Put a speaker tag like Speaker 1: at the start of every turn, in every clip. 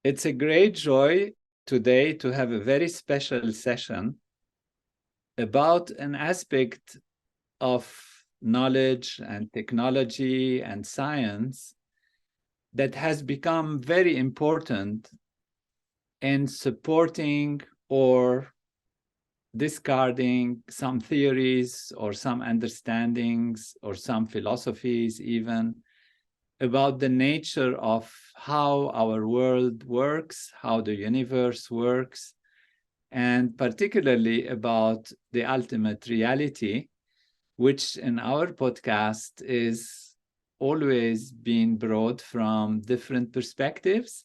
Speaker 1: It's a great joy today to have a very special session about an aspect of knowledge and technology and science that has become very important in supporting or discarding some theories or some understandings or some philosophies even about the nature of how our world works, how the universe works, and particularly about the ultimate reality, which in our podcast is always being brought from different perspectives,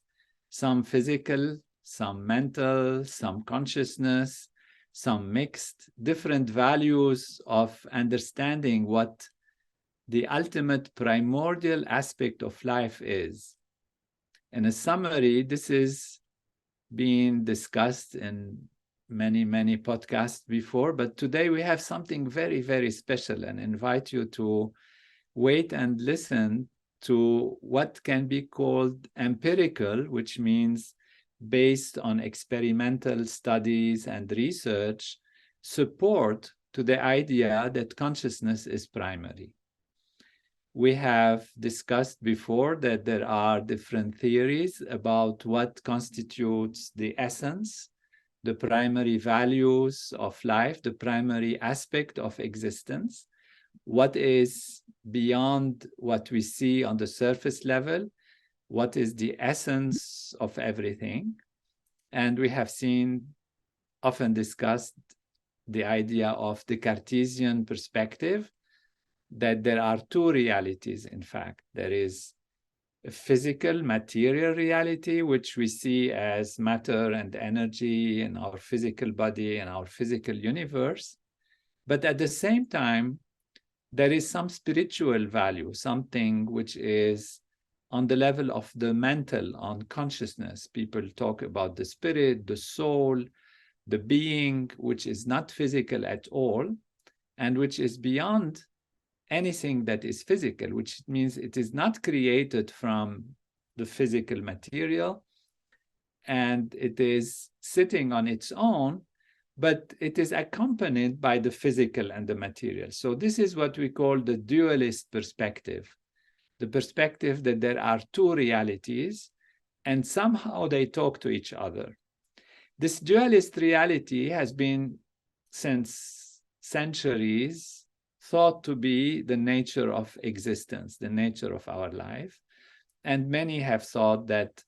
Speaker 1: some physical, some mental, some consciousness, some mixed, different values of understanding what the ultimate primordial aspect of life is. In a summary, this is being discussed in many, many podcasts before, but today we have something very, very special and invite you to wait and listen to what can be called empirical, which means based on experimental studies and research, support to the idea that consciousness is primary. We have discussed before that there are different theories about what constitutes the essence, the primary values of life, the primary aspect of existence, what is beyond what we see on the surface level, what is the essence of everything. And we have often discussed the idea of the Cartesian perspective, that there are two realities, in fact. There is a physical, material reality, which we see as matter and energy in our physical body and our physical universe. But at the same time, there is some spiritual value, something which is on the level of the mental, on consciousness. People talk about the spirit, the soul, the being, which is not physical at all, and which is beyond anything that is physical, which means it is not created from the physical material, and it is sitting on its own, but it is accompanied by the physical and the material. So this is what we call the dualist perspective, the perspective that there are two realities, and somehow they talk to each other. This dualist reality has been, since centuries, thought to be the nature of existence, the nature of our life. And many have thought that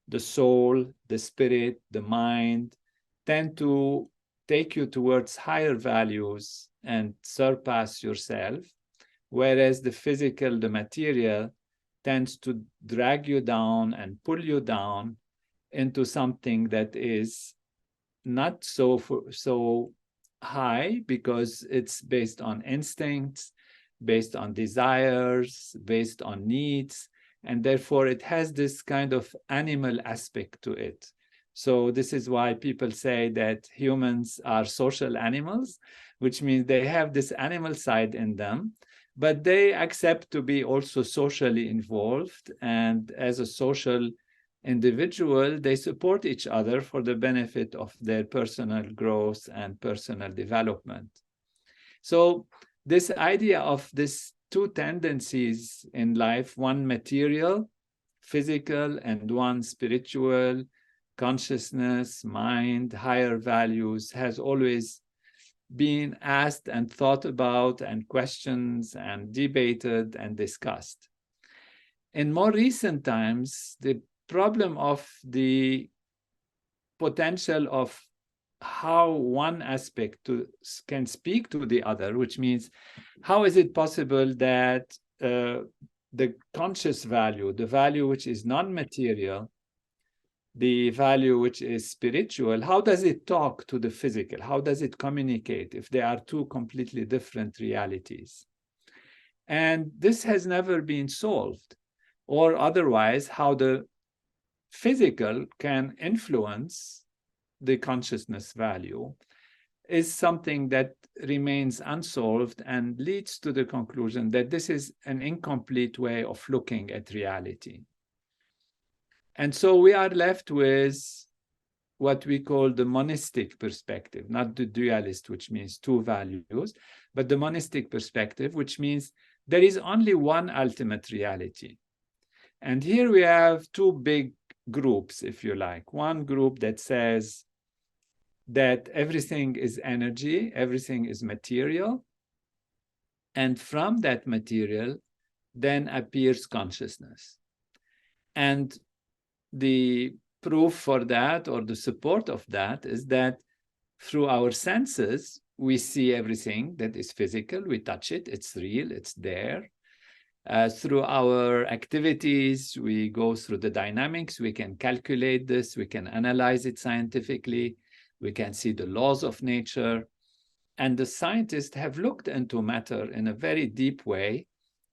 Speaker 1: the soul, the spirit, the mind tend to take you towards higher values and surpass yourself, whereas the physical, the material, tends to drag you down and pull you down into something that is not so high, because it's based on instincts, based on desires, based on needs, and therefore it has this kind of animal aspect to it. So this is why people say that humans are social animals, which means they have this animal side in them, but they accept to be also socially involved, and as a social individual, they support each other for the benefit of their personal growth and personal development. So this idea of these two tendencies in life, one material, physical, and one spiritual, consciousness, mind, higher values, has always been asked and thought about and questioned and debated and discussed. In more recent times, the problem of the potential of how one aspect can speak to the other, which means how is it possible that the conscious value, the value which is non-material, the value which is spiritual, how does it talk to the physical? How does it communicate if they are two completely different realities? And this has never been solved. Or otherwise, how the physical can influence the consciousness value is something that remains unsolved and leads to the conclusion that this is an incomplete way of looking at reality. And so we are left with what we call the monistic perspective, not the dualist, which means two values, but the monistic perspective, which means there is only one ultimate reality. And here we have two big groups, if you like. One group that says that everything is energy, everything is material, and from that material then appears consciousness. And the proof for that, or the support of that, is that through our senses, we see everything that is physical, we touch it, it's real, it's there. Through our activities, we go through the dynamics, we can calculate this, we can analyze it scientifically, we can see the laws of nature. And the scientists have looked into matter in a very deep way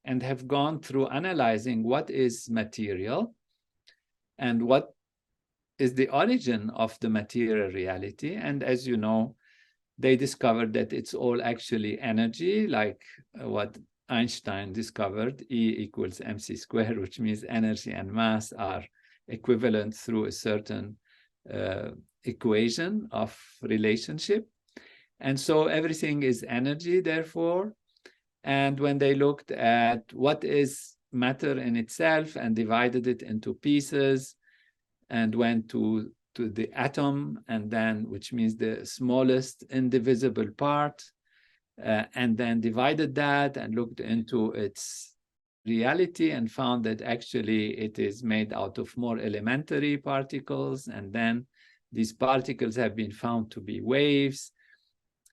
Speaker 1: and have gone through analyzing what is material and what is the origin of the material reality. And as you know, they discovered that it's all actually energy, like what Einstein discovered, E equals mc squared, which means energy and mass are equivalent through a certain equation of relationship. And so everything is energy, therefore. And when they looked at what is matter in itself and divided it into pieces and went to the atom, and then, which means the smallest indivisible part, and then divided that and looked into its reality and found that actually it is made out of more elementary particles. And then these particles have been found to be waves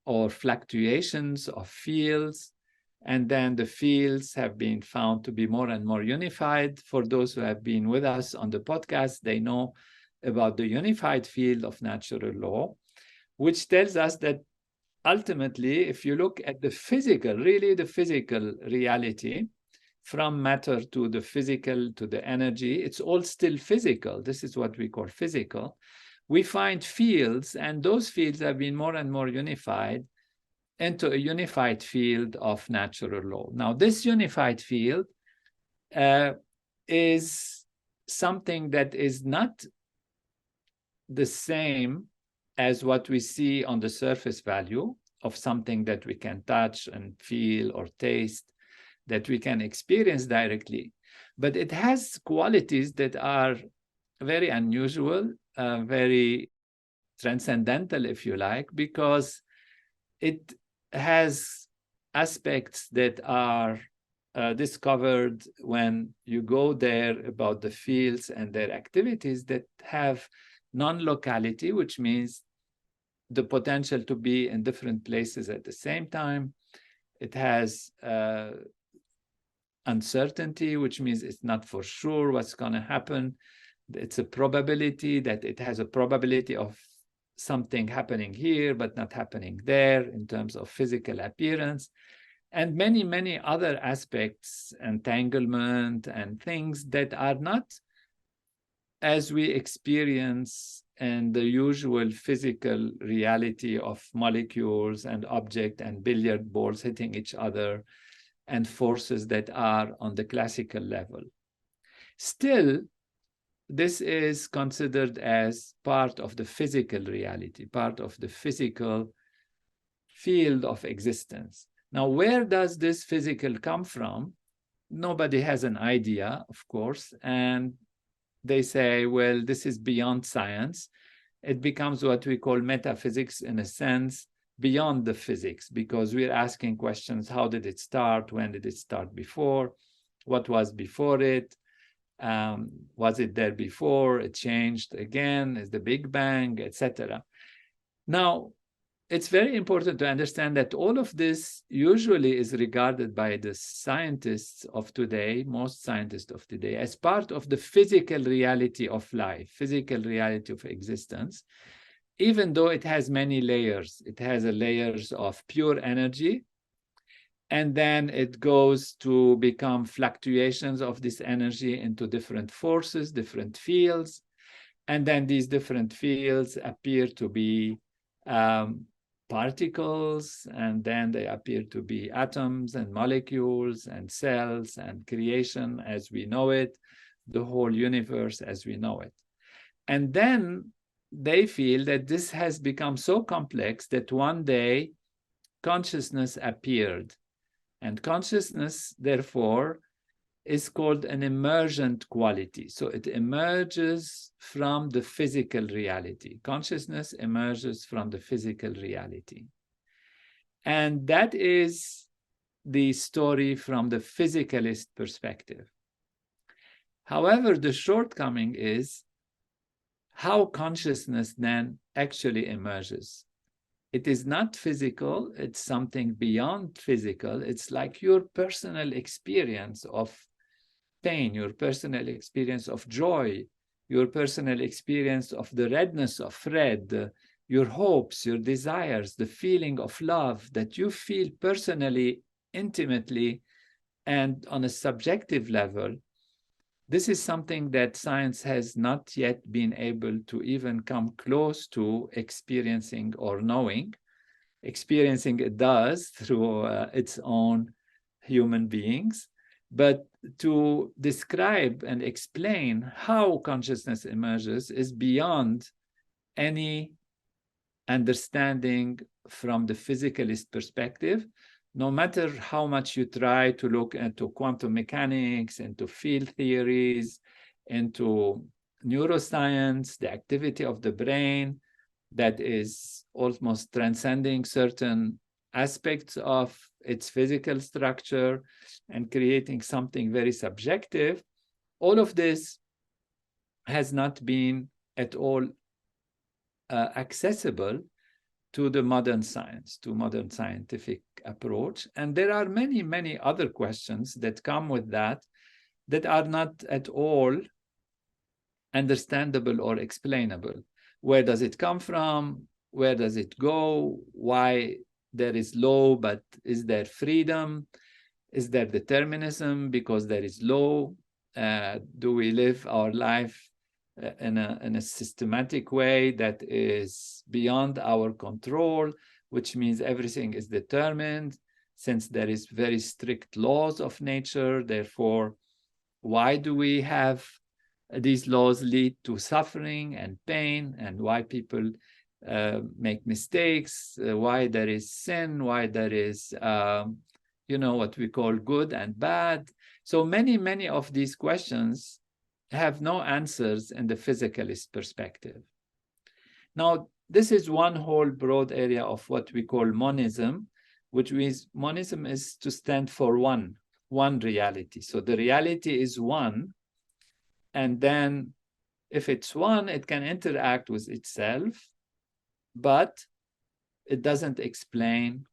Speaker 1: or fluctuations of fields. And then the fields have been found to be more and more unified. For those who have been with us on the podcast, they know about the unified field of natural law, which tells us that ultimately, if you look at the physical, really the physical reality, from matter to the physical to the energy, it's all still physical. This is what we call physical. We find fields, and those fields have been more and more unified into a unified field of natural law. Now, this unified field is something that is not the same as what we see on the surface value of something that we can touch and feel or taste, that we can experience directly. But it has qualities that are very unusual, very transcendental, if you like, because it has aspects that are discovered when you go there about the fields and their activities that have non-locality, which means the potential to be in different places at the same time. It has uncertainty, which means it's not for sure what's going to happen. It's a probability that it has a probability of something happening here, but not happening there in terms of physical appearance. And many, many other aspects, entanglement and things that are not as we experience in the usual physical reality of molecules and objects and billiard balls hitting each other and forces that are on the classical level. Still, this is considered as part of the physical reality, part of the physical field of existence. Now, where does this physical come from? Nobody has an idea, of course, and they say, well, this is beyond science. It becomes what we call metaphysics, in a sense, beyond the physics, because we're asking questions: how did it start? When did it start before? What was before it? Was it there before? It changed again? Is the Big Bang, etc. Now, it's very important to understand that all of this usually is regarded by the scientists of today, most scientists of today, as part of the physical reality of life, physical reality of existence, even though it has many layers. It has layers of pure energy, and then it goes to become fluctuations of this energy into different forces, different fields, and then these different fields appear to be particles, and then they appear to be atoms and molecules and cells and creation as we know it, the whole universe as we know it. And then they feel that this has become so complex that one day consciousness appeared. And consciousness, therefore, is called an emergent quality. So it emerges from the physical reality. Consciousness emerges from the physical reality. And that is the story from the physicalist perspective. However, the shortcoming is how consciousness then actually emerges. It is not physical, it's something beyond physical. It's like your personal experience of pain, your personal experience of joy, your personal experience of the redness of red, your hopes, your desires, the feeling of love that you feel personally, intimately, and on a subjective level. This is something that science has not yet been able to even come close to experiencing or knowing. Experiencing it does through its own human beings, but to describe and explain how consciousness emerges is beyond any understanding from the physicalist perspective. No matter how much you try to look into quantum mechanics, into field theories, into neuroscience, the activity of the brain that is almost transcending certain aspects of its physical structure and creating something very subjective, all of this has not been at all accessible to the modern science, to modern scientific approach. And there are many, many other questions that come with that that are not at all understandable or explainable. Where does it come from? Where does it go? Why there is law, but is there freedom? Is there determinism because there is law? Do we live our life in a systematic way that is beyond our control, which means everything is determined since there is very strict laws of nature? Therefore, why do we have these laws lead to suffering and pain, and why people make mistakes, why there is sin, why there is, what we call good and bad. So many, many of these questions have no answers in the physicalist perspective. Now, this is one whole broad area of what we call monism, which means monism is to stand for one reality. So the reality is one, and then if it's one, it can interact with itself, but it doesn't explain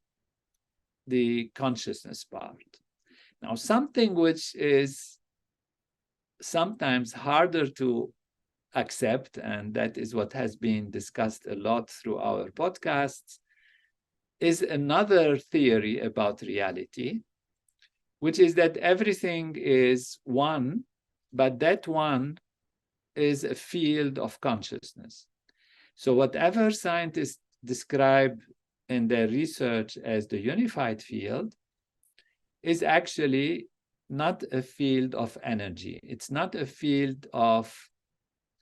Speaker 1: the consciousness part. Now, something which is sometimes harder to accept, and that is what has been discussed a lot through our podcasts, is another theory about reality, which is that everything is one, but that one is a field of consciousness. So whatever scientists describe in their research as the unified field is actually not a field of energy. It's not a field of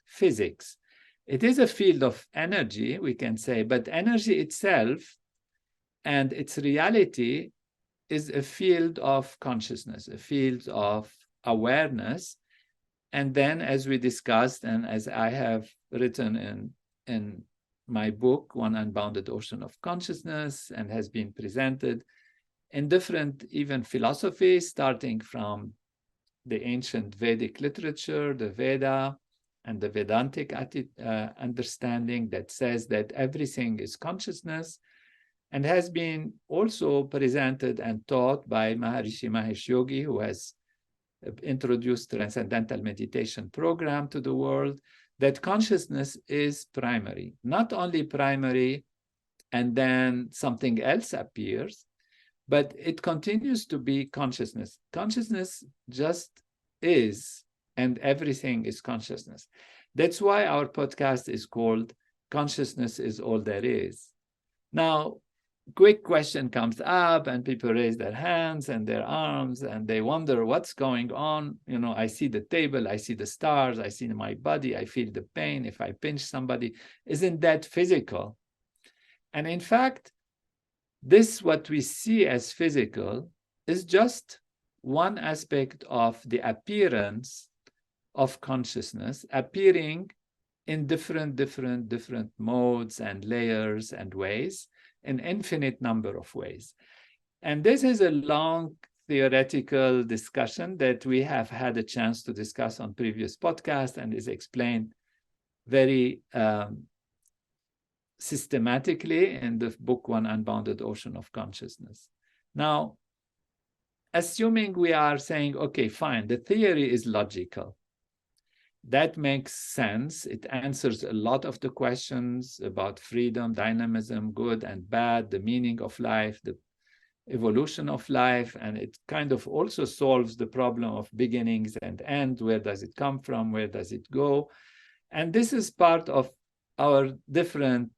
Speaker 1: physics. It is a field of energy, we can say, but energy itself and its reality is a field of consciousness, a field of awareness. And then, as we discussed, and as I have written in my book, One Unbounded Ocean of Consciousness, and has been presented in different even philosophies, starting from the ancient Vedic literature, the Veda, and the Vedantic understanding that says that everything is consciousness, and has been also presented and taught by Maharishi Mahesh Yogi, who has introduced Transcendental Meditation program to the world, that consciousness is primary. Not only primary and then something else appears, but it continues to be consciousness. Consciousness just is, and everything is consciousness. That's why our podcast is called Consciousness is All There Is. Now, quick question comes up and people raise their hands and their arms and they wonder what's going on. I see the table, I see the stars, I see my body, I feel the pain if I pinch somebody. Isn't that physical? And in fact, this, what we see as physical, is just one aspect of the appearance of consciousness appearing in different modes and layers and ways, an infinite number of ways. And this is a long theoretical discussion that we have had a chance to discuss on previous podcasts and is explained very systematically in the book One Unbounded Ocean of Consciousness. Now, assuming we are saying, okay, fine, the theory is logical. That makes sense. It answers a lot of the questions about freedom, dynamism, good and bad, the meaning of life, the evolution of life, and it kind of also solves the problem of beginnings and end. Where does it come from? Where does it go? And this is part of our different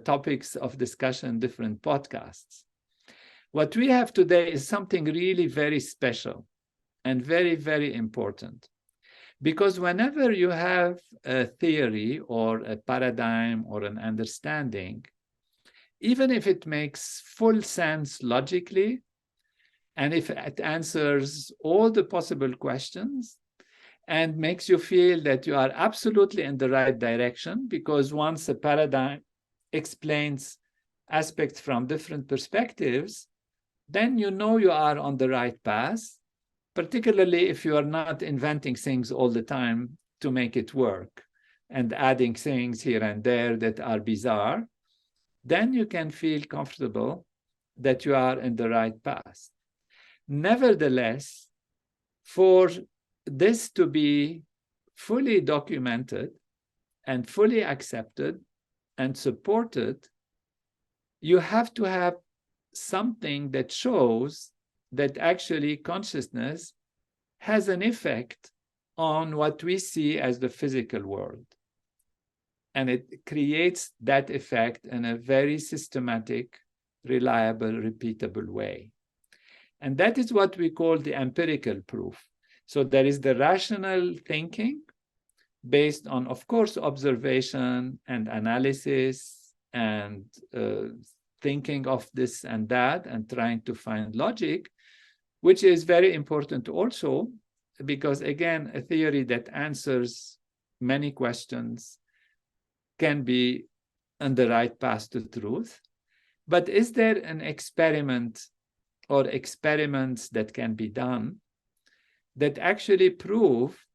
Speaker 1: topics of discussion, different podcasts. What we have today is something really very special and very, very important. Because whenever you have a theory or a paradigm or an understanding, even if it makes full sense logically, and if it answers all the possible questions and makes you feel that you are absolutely in the right direction, because once a paradigm explains aspects from different perspectives, then you know you are on the right path, particularly if you are not inventing things all the time to make it work and adding things here and there that are bizarre, then you can feel comfortable that you are in the right path. Nevertheless, for this to be fully documented and fully accepted and supported, you have to have something that shows that actually consciousness has an effect on what we see as the physical world. And it creates that effect in a very systematic, reliable, repeatable way. And that is what we call the empirical proof. So there is the rational thinking based on, of course, observation and analysis and thinking of this and that and trying to find logic, which is very important also because, again, a theory that answers many questions can be on the right path to truth. But is there an experiment or experiments that can be done that actually prove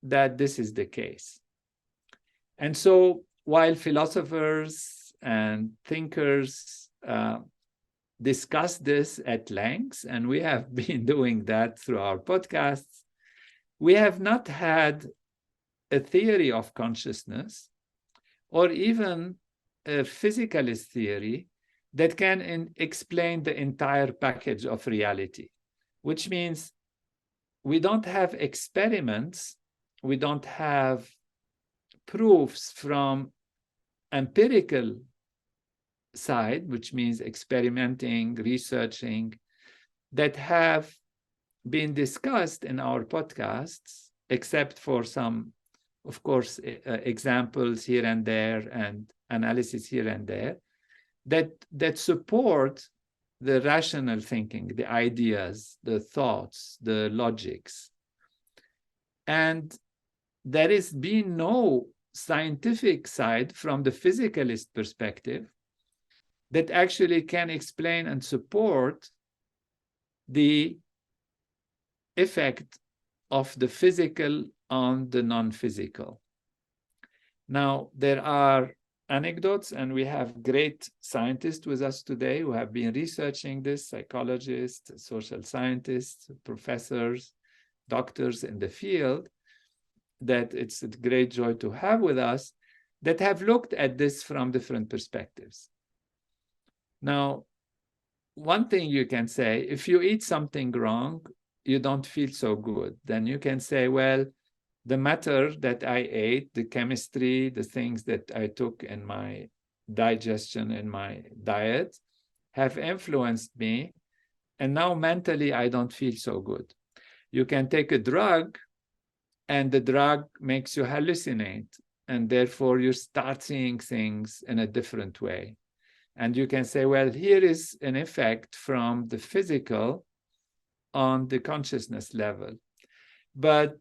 Speaker 1: that this is the case? And so while philosophers and thinkers discuss this at length, and we have been doing that through our podcasts, we have not had a theory of consciousness or even a physicalist theory that can explain the entire package of reality, which means we don't have experiments, we don't have proofs from empirical side, which means experimenting, researching, that have been discussed in our podcasts, except for some, of course, examples here and there and analysis here and there, that support the rational thinking, the ideas, the thoughts, the logics. And there has been no scientific side from the physicalist perspective that actually can explain and support the effect of the physical on the non-physical. Now, there are anecdotes, and we have great scientists with us today who have been researching this, psychologists, social scientists, professors, doctors in the field, that it's a great joy to have with us, that have looked at this from different perspectives. Now, one thing you can say, if you eat something wrong, you don't feel so good. Then you can say, well, the matter that I ate, the chemistry, the things that I took in my digestion, in my diet, have influenced me, and now mentally I don't feel so good. You can take a drug, and the drug makes you hallucinate, and therefore you start seeing things in a different way. And you can say, well, here is an effect from the physical on the consciousness level. But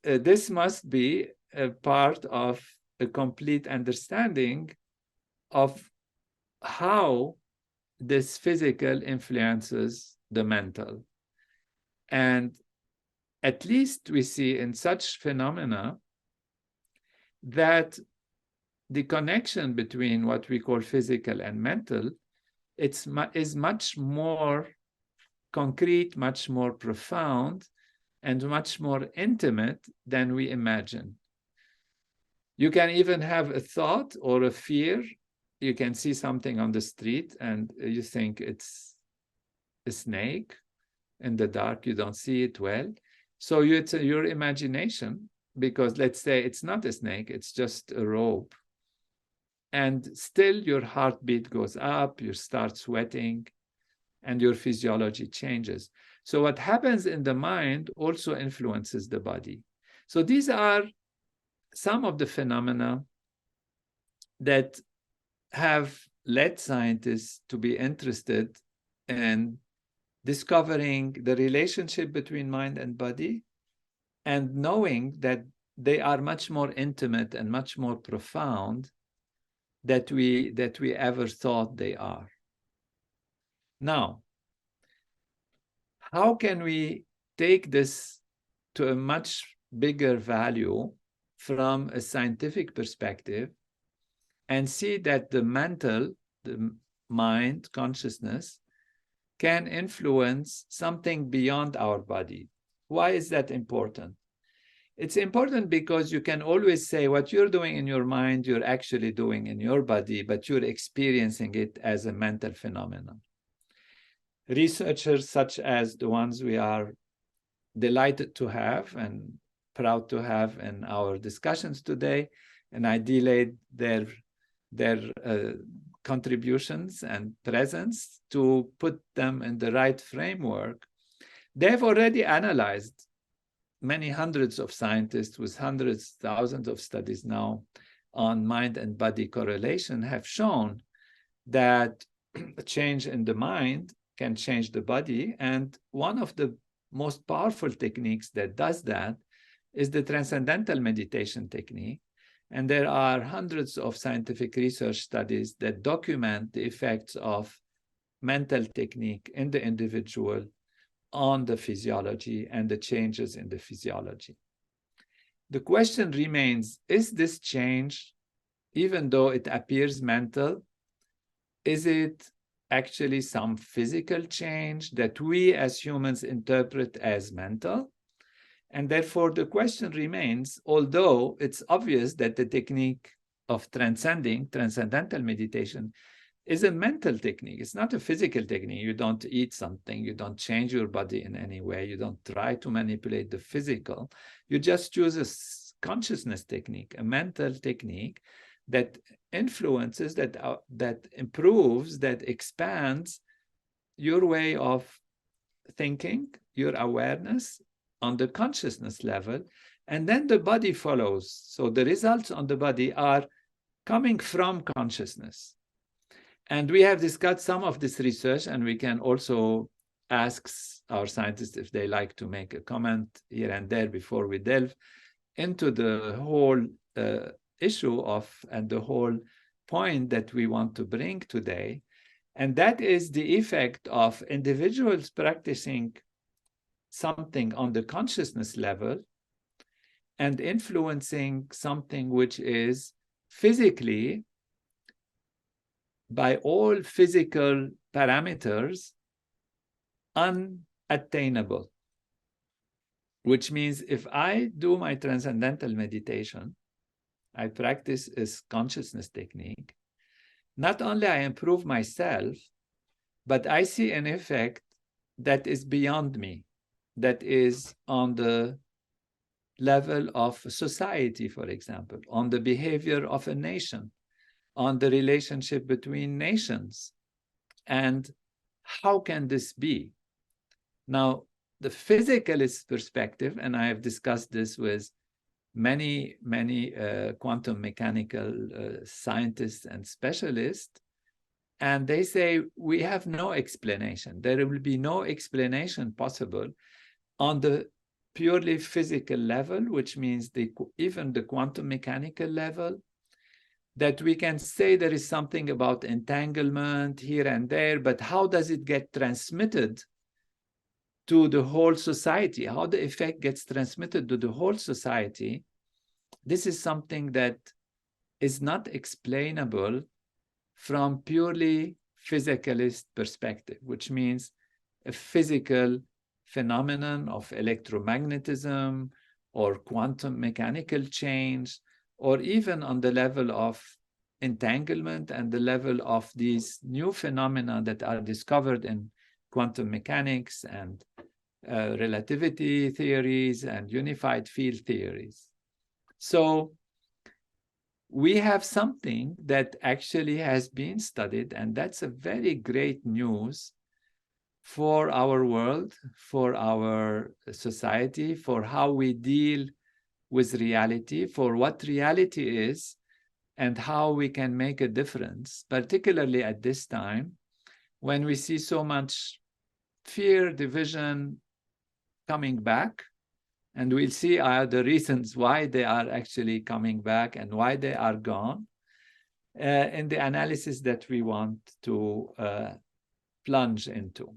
Speaker 1: this must be a part of a complete understanding of how this physical influences the mental. And at least we see in such phenomena that the connection between what we call physical and mental is much more concrete, much more profound, and much more intimate than we imagine. You can even have a thought or a fear. You can see something on the street and you think it's a snake. In the dark, you don't see it well. So it's your imagination, because let's say it's not a snake, it's just a rope. And still your heartbeat goes up, you start sweating, and your physiology changes. So what happens in the mind also influences the body. So these are some of the phenomena that have led scientists to be interested in discovering the relationship between mind and body, and knowing that they are much more intimate and much more profound that we ever thought they are. Now, how can we take this to a much bigger value from a scientific perspective and see that the mental, the mind, consciousness, can influence something beyond our body? Why is that important? It's important because you can always say what you're doing in your mind, you're actually doing in your body, but you're experiencing it as a mental phenomenon. Researchers such as the ones we are delighted to have and proud to have in our discussions today, and I delayed their contributions and presence to put them in the right framework. They've already analyzed, many hundreds of scientists with hundreds, thousands of studies now on mind and body correlation have shown that a change in the mind can change the body. And one of the most powerful techniques that does that is the Transcendental Meditation technique. And there are hundreds of scientific research studies that document the effects of mental technique in the individual on the physiology and the changes in the physiology. The question remains, is this change, even though it appears mental, is it actually some physical change that we as humans interpret as mental? And therefore the question remains, although it's obvious that the technique of transcending, transcendental meditation, is a mental technique. It's not a physical technique. You don't eat something. You don't change your body in any way. You don't try to manipulate the physical. You just choose a consciousness technique, a mental technique that influences, that improves, that expands your way of thinking, your awareness on the consciousness level, and then the body follows. So the results on the body are coming from consciousness. And we have discussed some of this research, and we can also ask our scientists if they like to make a comment here and there before we delve into the whole issue of, and the whole point that we want to bring today. And that is the effect of individuals practicing something on the consciousness level and influencing something which is physically, by all physical parameters, unattainable. Which means if I do my transcendental meditation, I practice this consciousness technique, not only I improve myself, but I see an effect that is beyond me, that is on the level of society, for example, on the behavior of a nation, on the relationship between nations, And how can this be? Now, the physicalist perspective, and I have discussed this with many quantum mechanical scientists and specialists, and they say we have no explanation. There will be no explanation possible on the purely physical level, which means even the quantum mechanical level, that we can say there is something about entanglement here and there, but how does it get transmitted to the whole society? How the effect gets transmitted to the whole society? This is something that is not explainable from purely physicalist perspective, which means a physical phenomenon of electromagnetism or quantum mechanical change, or even on the level of entanglement and the level of these new phenomena that are discovered in quantum mechanics and relativity theories and unified field theories. So we have something that actually has been studied, and that's a very great news for our world, for our society, for how we deal with reality, for what reality is, and how we can make a difference, particularly at this time when we see so much fear, division coming back. And we'll see the reasons why they are actually coming back and why they are gone in the analysis that we want to plunge into.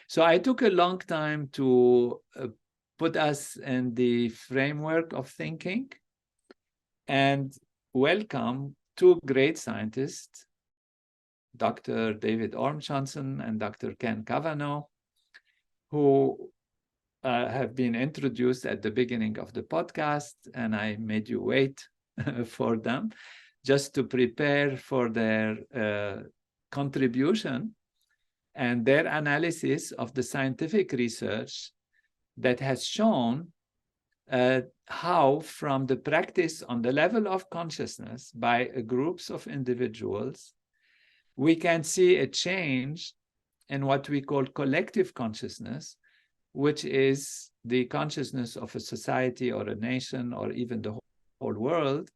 Speaker 1: So I took a long time to put us in the framework of thinking and welcome two great scientists, Dr. David Orme-Johnson and Dr. Ken Cavanaugh, who have been introduced at the beginning of the podcast, and I made you wait for them just to prepare for their contribution and their analysis of the scientific research that has shown how, from the practice on the level of consciousness by groups of individuals, we can see a change in what we call collective consciousness, which is the consciousness of a society or a nation or even the whole world,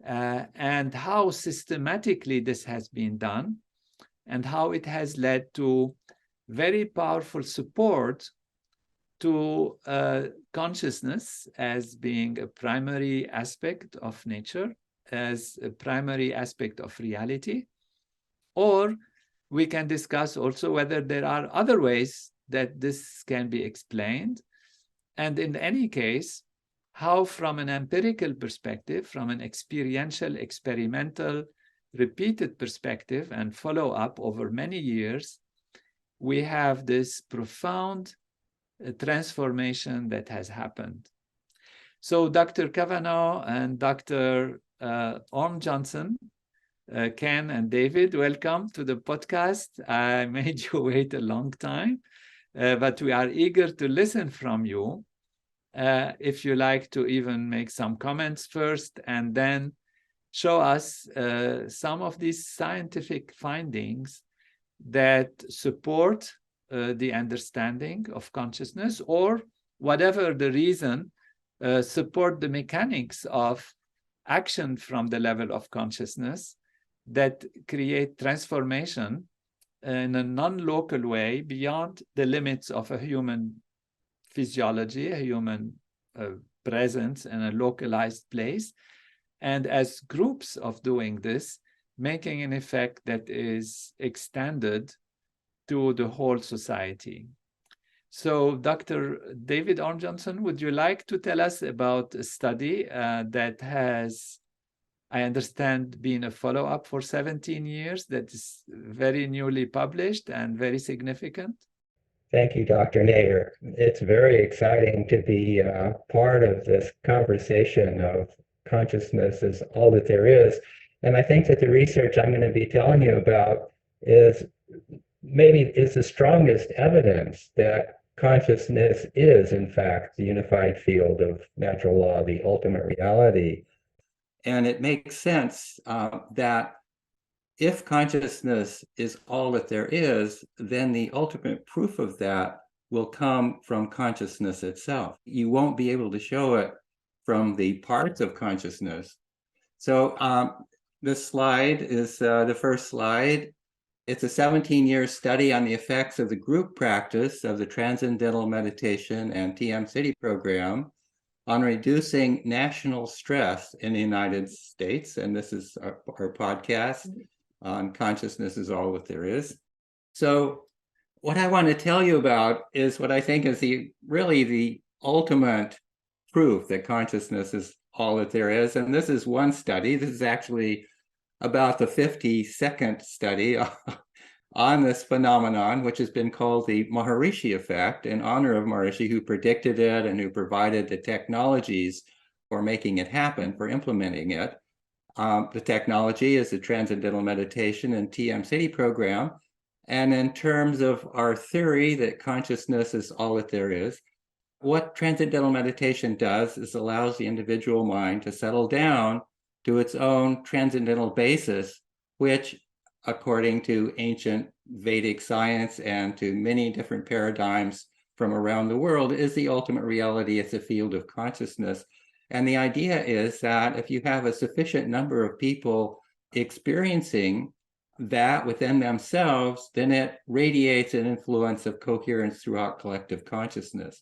Speaker 1: and how systematically this has been done, and how it has led to very powerful support to consciousness as being a primary aspect of nature, as a primary aspect of reality. Or we can discuss also whether there are other ways that this can be explained. And in any case, how from an empirical perspective, from an experiential, experimental, repeated perspective and follow-up over many years, we have this profound transformation that has happened. So Dr. Cavanaugh and Dr. Orme-Johnson, Ken and David, welcome to the podcast. I made you wait a long time, but we are eager to listen from you. If you like to even make some comments first and then show us some of these scientific findings that support the understanding of consciousness, or whatever the reason, support the mechanics of action from the level of consciousness that create transformation in a non-local way beyond the limits of a human physiology, a human presence in a localized place, and as groups of doing this, making an effect that is extended to the whole society. So Dr. David Orme-Johnson, would you like to tell us about a study that has, I understand, been a follow-up for 17 years, that is very newly published and very significant?
Speaker 2: Thank you, Dr. Nader. It's very exciting to be part of this conversation of consciousness is all that there is. And I think that the research I'm going to be telling you about is the strongest evidence that consciousness is, in fact, the unified field of natural law, the ultimate reality. And it makes sense that
Speaker 3: if consciousness is all that there is, then the ultimate proof of that will come from consciousness itself. You won't be able to show it from the parts of consciousness. So this slide is the first slide. It's a 17-year study on the effects of the group practice of the Transcendental Meditation and TM City program on reducing national stress in the United States. And this is our podcast on Consciousness is All That There Is. So what I want to tell you about is what I think is really the ultimate proof that consciousness is all that there is. And this is one study. This is actually about the 52nd study on this phenomenon, which has been called the Maharishi effect, in honor of Maharishi, who predicted it and who provided the technologies for making it happen, for implementing it. The technology is the Transcendental Meditation and TM City program. And in terms of our theory that consciousness is all that there is, what Transcendental Meditation does is allows the individual mind to settle down to its own transcendental basis, which, according to ancient Vedic science and to many different paradigms from around the world, is the ultimate reality. It's a field of consciousness. And the idea is that if you have a sufficient number of people experiencing that within themselves, then it radiates an influence of coherence throughout collective consciousness.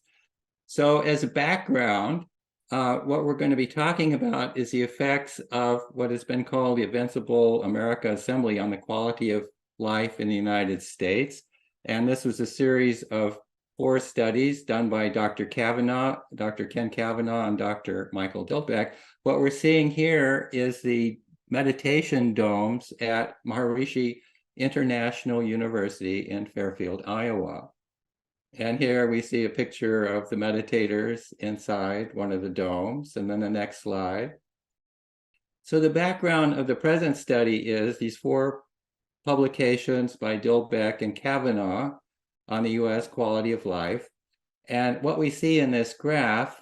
Speaker 3: So as a background, what we're going to be talking about is the effects of what has been called the Invincible America Assembly on the quality of life in the United States. And this was a series of 4 studies done by Dr. Cavanaugh, Dr. Ken Cavanaugh, and Dr. Michael Dilbeck. What we're seeing here is the meditation domes at Maharishi International University in Fairfield, Iowa. And here we see a picture of the meditators inside one of the domes, and then the next slide. So the background of the present study is these 4 publications by Dilbeck and Cavanaugh on the US quality of life. And what we see in this graph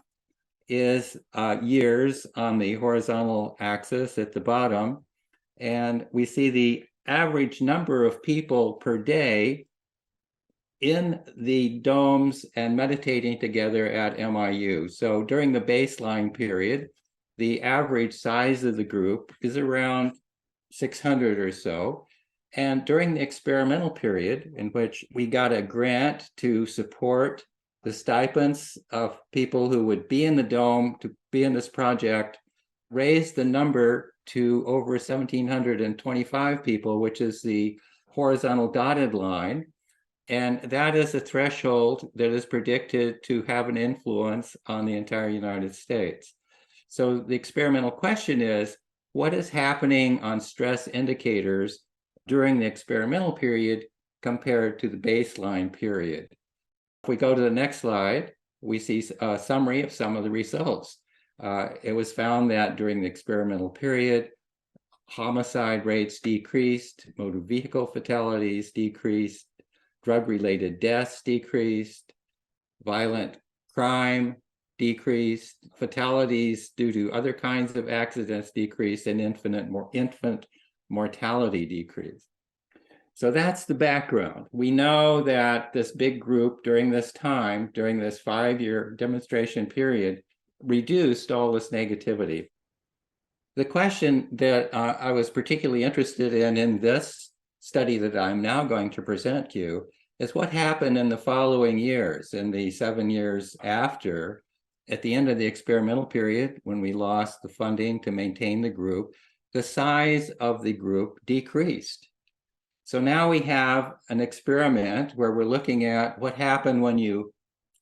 Speaker 3: is years on the horizontal axis at the bottom. And we see the average number of people per day in the domes and meditating together at MIU. So during the baseline period, the average size of the group is around 600 or so. And during the experimental period, in which we got a grant to support the stipends of people who would be in the dome to be in this project, raised the number to over 1,725 people, which is the horizontal dotted line. And that is a threshold that is predicted to have an influence on the entire United States. So the experimental question is, what is happening on stress indicators during the experimental period compared to the baseline period? If we go to the next slide, we see a summary of some of the results. It was found that during the experimental period, homicide rates decreased, motor vehicle fatalities decreased, drug-related deaths decreased, violent crime decreased, fatalities due to other kinds of accidents decreased, and infant mortality decreased. So that's the background. We know that this big group during this time, during this 5-year demonstration period, reduced all this negativity. The question that I was particularly interested in this study that I'm now going to present to you is what happened in the following years, in the 7 years after, at the end of the experimental period, when we lost the funding to maintain the group, the size of the group decreased. So now we have an experiment where we're looking at what happened when you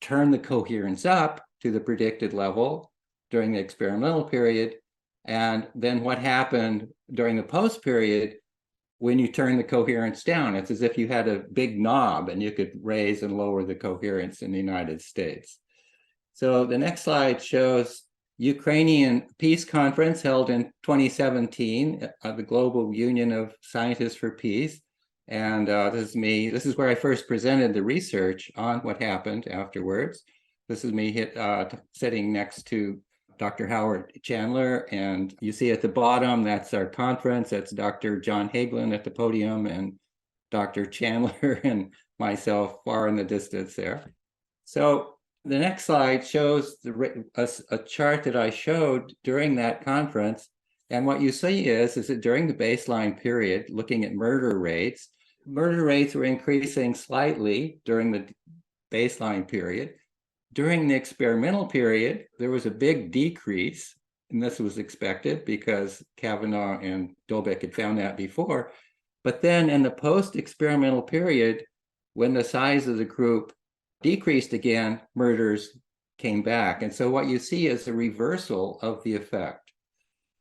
Speaker 3: turn the coherence up to the predicted level during the experimental period, and then what happened during the post period when you turn the coherence down. It's as if you had a big knob and you could raise and lower the coherence in the United States. So the next slide shows Ukrainian Peace Conference held in 2017, the Global Union of Scientists for Peace. And this is me. This is where I first presented the research on what happened afterwards. This is me sitting next to Dr. Howard Chandler, and you see at the bottom, that's our conference. That's Dr. John Hagelin at the podium and Dr. Chandler and myself far in the distance there. So the next slide shows a chart that I showed during that conference. And what you see is that during the baseline period, looking at murder rates were increasing slightly during the baseline period. During the experimental period, there was a big decrease, and this was expected because Cavanaugh and Dolbeck had found that before. But then in the post-experimental period, when the size of the group decreased again, murders came back. And so what you see is a reversal of the effect.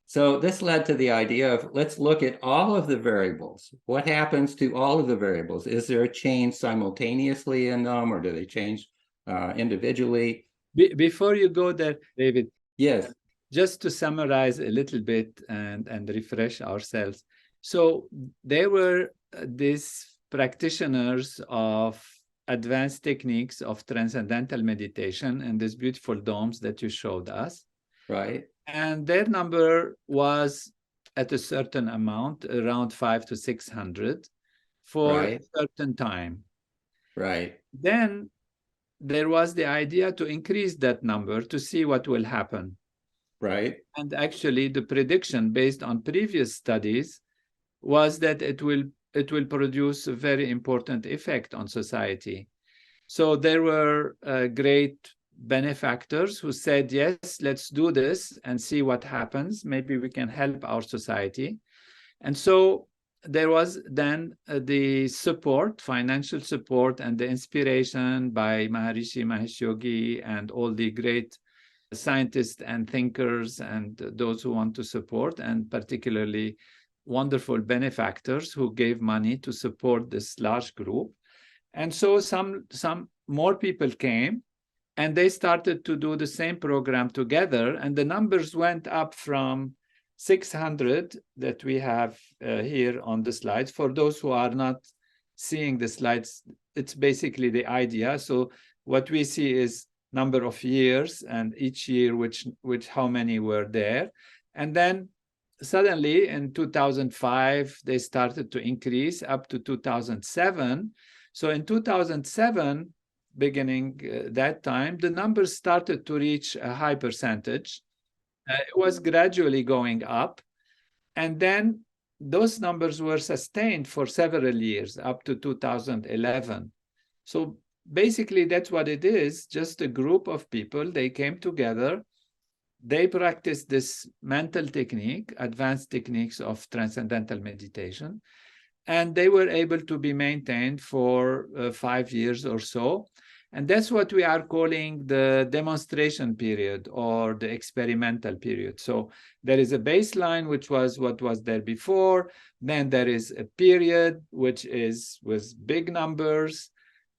Speaker 3: So this led to the idea of, let's look at all of the variables. What happens to all of the variables? Is there a change simultaneously in them, or do they change individually?
Speaker 1: Before you go there, David.
Speaker 3: Yes.
Speaker 1: Just to summarize a little bit and refresh ourselves. So there were these practitioners of advanced techniques of transcendental meditation and these beautiful domes that you showed us.
Speaker 3: Right.
Speaker 1: And their number was at a certain amount, around 500 to 600 for a certain time.
Speaker 3: Right.
Speaker 1: Then there was the idea to increase that number to see what will happen.
Speaker 3: Right.
Speaker 1: And actually the prediction based on previous studies was that it will produce a very important effect on society. So there were great benefactors who said, yes, let's do this and see what happens. Maybe we can help our society. And so there was then the support, financial support, and the inspiration by Maharishi Mahesh Yogi and all the great scientists and thinkers and those who want to support, and particularly wonderful benefactors who gave money to support this large group. And so some more people came, and they started to do the same program together, and the numbers went up from 600 that we have here on the slides. For those who are not seeing the slides, it's basically the idea. So what we see is number of years, and each year which how many were there. And then suddenly in 2005, they started to increase up to 2007. So in 2007, beginning that time, the numbers started to reach a high percentage. It was gradually going up. And then those numbers were sustained for several years, up to 2011. So basically, that's what it is, just a group of people. They came together. They practiced this mental technique, advanced techniques of transcendental meditation, and they were able to be maintained for 5 years or so. And that's what we are calling the demonstration period or the experimental period. So there is a baseline, which was what was there before. Then there is a period, which is with big numbers.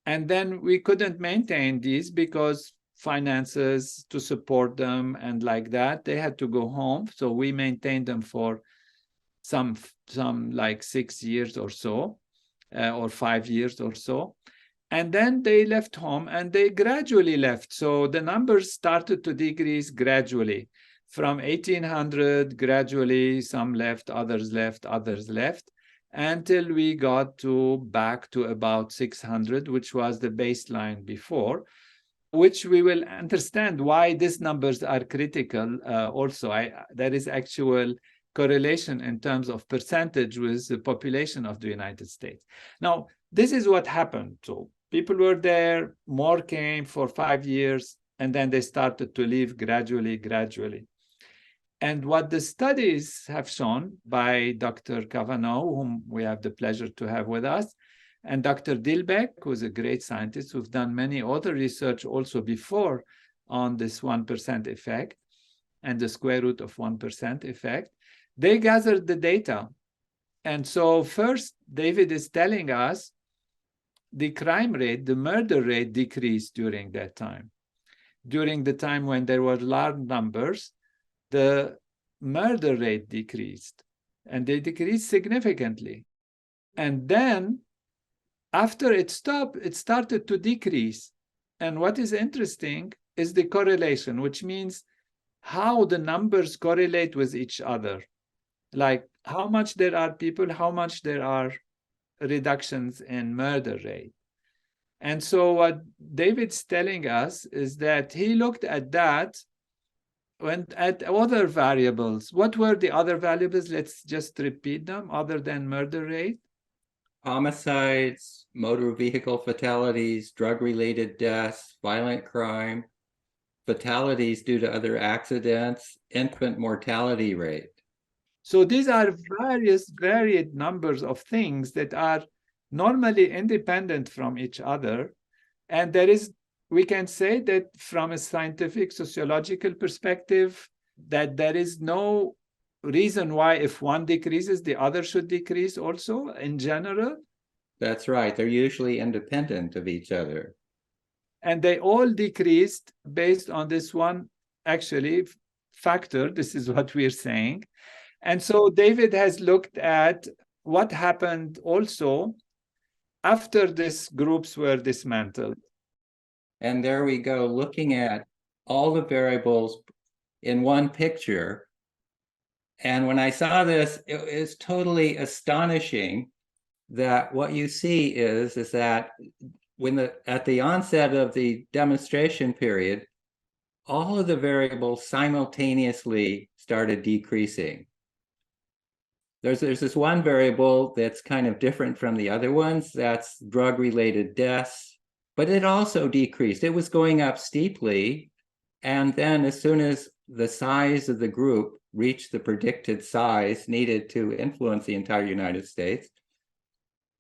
Speaker 1: And then we couldn't maintain these because finances to support them and like that, they had to go home. So we maintained them for some like 6 years or so, or 5 years or so. And then they left home, and they gradually left. So the numbers started to decrease gradually. From 1800, gradually some left, others left, until we got back to about 600, which was the baseline before, which we will understand why these numbers are critical. Also, there is actual correlation in terms of percentage with the population of the United States. Now, this is what happened. So people were there, more came for 5 years, and then they started to leave gradually. And what the studies have shown by Dr. Cavanaugh, whom we have the pleasure to have with us, and Dr. Dilbeck, who's a great scientist who've done many other research also before on this 1% effect and the square root of 1% effect, they gathered the data. And so first, David is telling us the crime rate, the murder rate decreased during that time. During the time when there were large numbers, the murder rate decreased, and they decreased significantly. And then after it stopped, it started to decrease. And what is interesting is the correlation, which means how the numbers correlate with each other. Like how much there are people, how much there are reductions in murder rate. And so what David's telling us is that he looked at that, went at other variables. What were the other variables? Let's just repeat them, other than murder rate.
Speaker 3: Homicides, motor vehicle fatalities, drug-related deaths, violent crime, fatalities due to other accidents, infant mortality rate.
Speaker 1: So these are varied numbers of things that are normally independent from each other. And we can say that from a scientific sociological perspective, that there is no reason why if one decreases, the other should decrease also in general.
Speaker 3: That's right. They're usually independent of each other.
Speaker 1: And they all decreased based on this one, actually, factor. This is what we're saying. And so David has looked at what happened also after these groups were dismantled.
Speaker 3: And there we go, looking at all the variables in one picture. And when I saw this, it is totally astonishing that what you see is that at the onset of the demonstration period, all of the variables simultaneously started decreasing. There's this one variable that's kind of different from the other ones, that's drug-related deaths, but it also decreased. It was going up steeply, and then as soon as the size of the group reached the predicted size needed to influence the entire United States,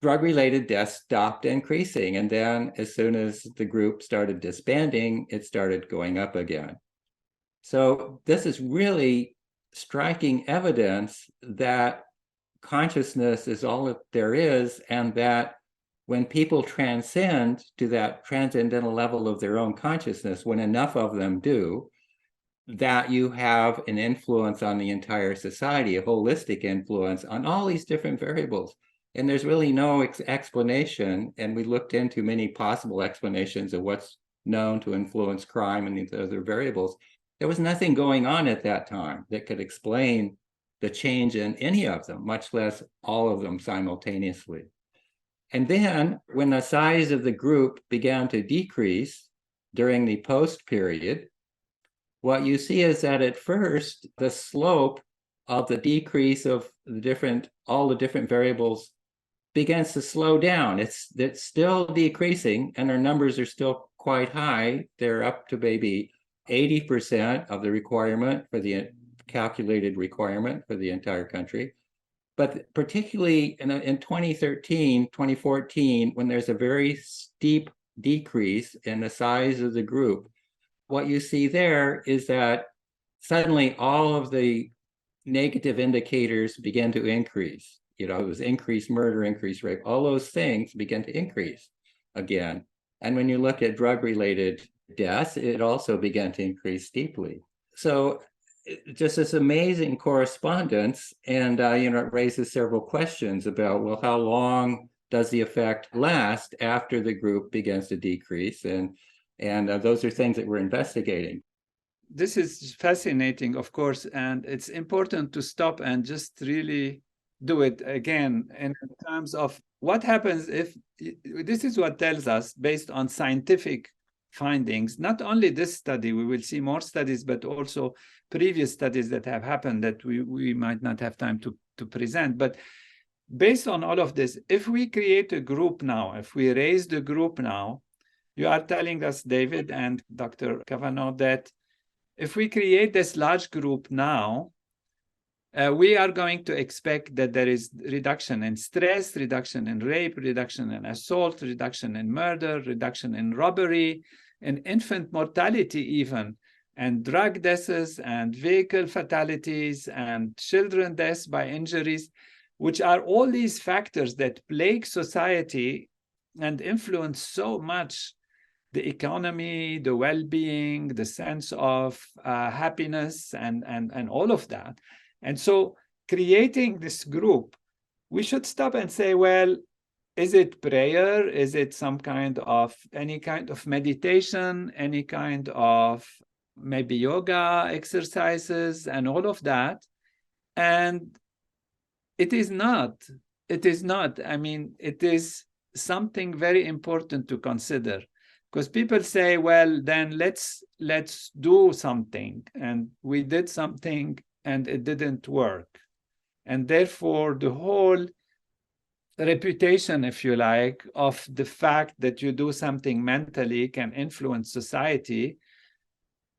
Speaker 3: drug-related deaths stopped increasing. And then as soon as the group started disbanding, it started going up again. So this is really striking evidence that consciousness is all that there is, and that when people transcend to that transcendental level of their own consciousness, when enough of them do, that you have an influence on the entire society, a holistic influence on all these different variables. And there's really no explanation, and we looked into many possible explanations of what's known to influence crime and these other variables. There was nothing going on at that time that could explain the change in any of them, much less all of them simultaneously. And then when the size of the group began to decrease during the post period, what you see is that at first, the slope of the decrease of all the different variables begins to slow down. It's still decreasing, and our numbers are still quite high. They're up to maybe 80% of the requirement for the calculated requirement for the entire country. But particularly in 2013, 2014, when there's a very steep decrease in the size of the group, what you see there is that suddenly all of the negative indicators begin to increase. It was increased murder, increased rape, all those things begin to increase again. And when you look at drug-related deaths, it also began to increase steeply. So just this amazing correspondence, and it raises several questions about, well, how long does the effect last after the group begins to decrease? And those are things that we're investigating.
Speaker 1: This is fascinating, of course, and it's important to stop and just really do it again in terms of what happens if this is what tells us based on scientific findings, not only this study, we will see more studies, but also previous studies that have happened that we might not have time to present. But based on all of this, if we create a group now, if we raise the group now, you are telling us, David and Dr. Cavanaugh, that if we create this large group now, we are going to expect that there is reduction in stress, reduction in rape, reduction in assault, reduction in murder, reduction in robbery, in infant mortality even, and drug deaths, and vehicle fatalities, and children deaths by injuries, which are all these factors that plague society and influence so much the economy, the well-being, the sense of happiness, and all of that. And so creating this group, we should stop and say, well, is it prayer? Is it any kind of meditation, any kind of maybe yoga exercises and all of that. And it is not. I mean, it is something very important to consider, because people say, well, then let's do something. And we did something and it didn't work. And therefore, the whole reputation, if you like, of the fact that you do something mentally can influence society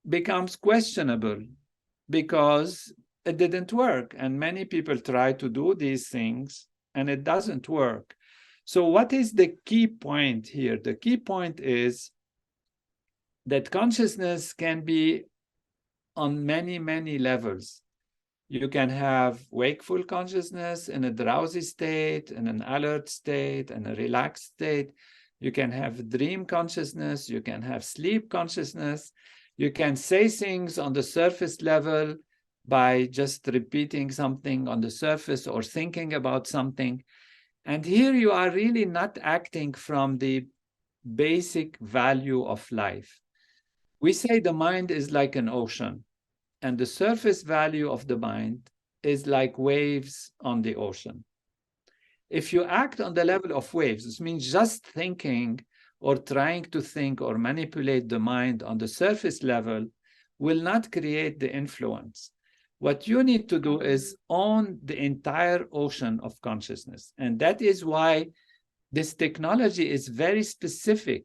Speaker 1: becomes questionable, because it didn't work. And many people try to do these things and it doesn't work. So what is the key point here? The key point is that consciousness can be on many, many levels. You can have wakeful consciousness in a drowsy state, in an alert state, in a relaxed state. You can have dream consciousness. You can have sleep consciousness. You can say things on the surface level by just repeating something on the surface or thinking about something. And here you are really not acting from the basic value of life. We say the mind is like an ocean, and the surface value of the mind is like waves on the ocean. If you act on the level of waves, this means just thinking or trying to think or manipulate the mind on the surface level will not create the influence. What you need to do is own the entire ocean of consciousness. And that is why this technology is very specific,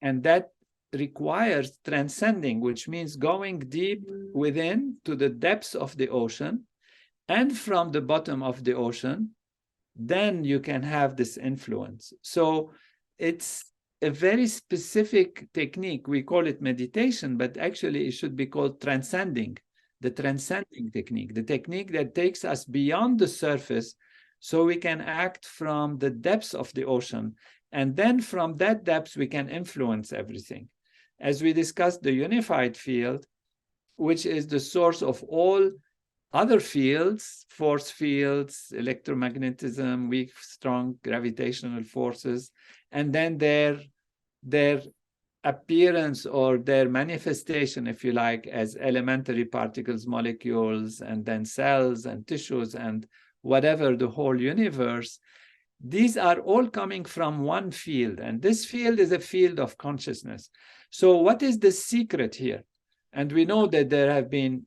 Speaker 1: and that requires transcending, which means going deep within to the depths of the ocean, and from the bottom of the ocean, then you can have this influence. So it's a very specific technique. We call it meditation, but actually it should be called transcending, the transcending technique, the technique that takes us beyond the surface so we can act from the depths of the ocean. And then from that depth, we can influence everything. As we discussed, the unified field, which is the source of all other fields, force fields, electromagnetism, weak, strong gravitational forces, and then their appearance or their manifestation, if you like, as elementary particles, molecules, and then cells and tissues and whatever, the whole universe. These are all coming from one field, and this field is a field of consciousness. So what is the secret here? And we know that there have been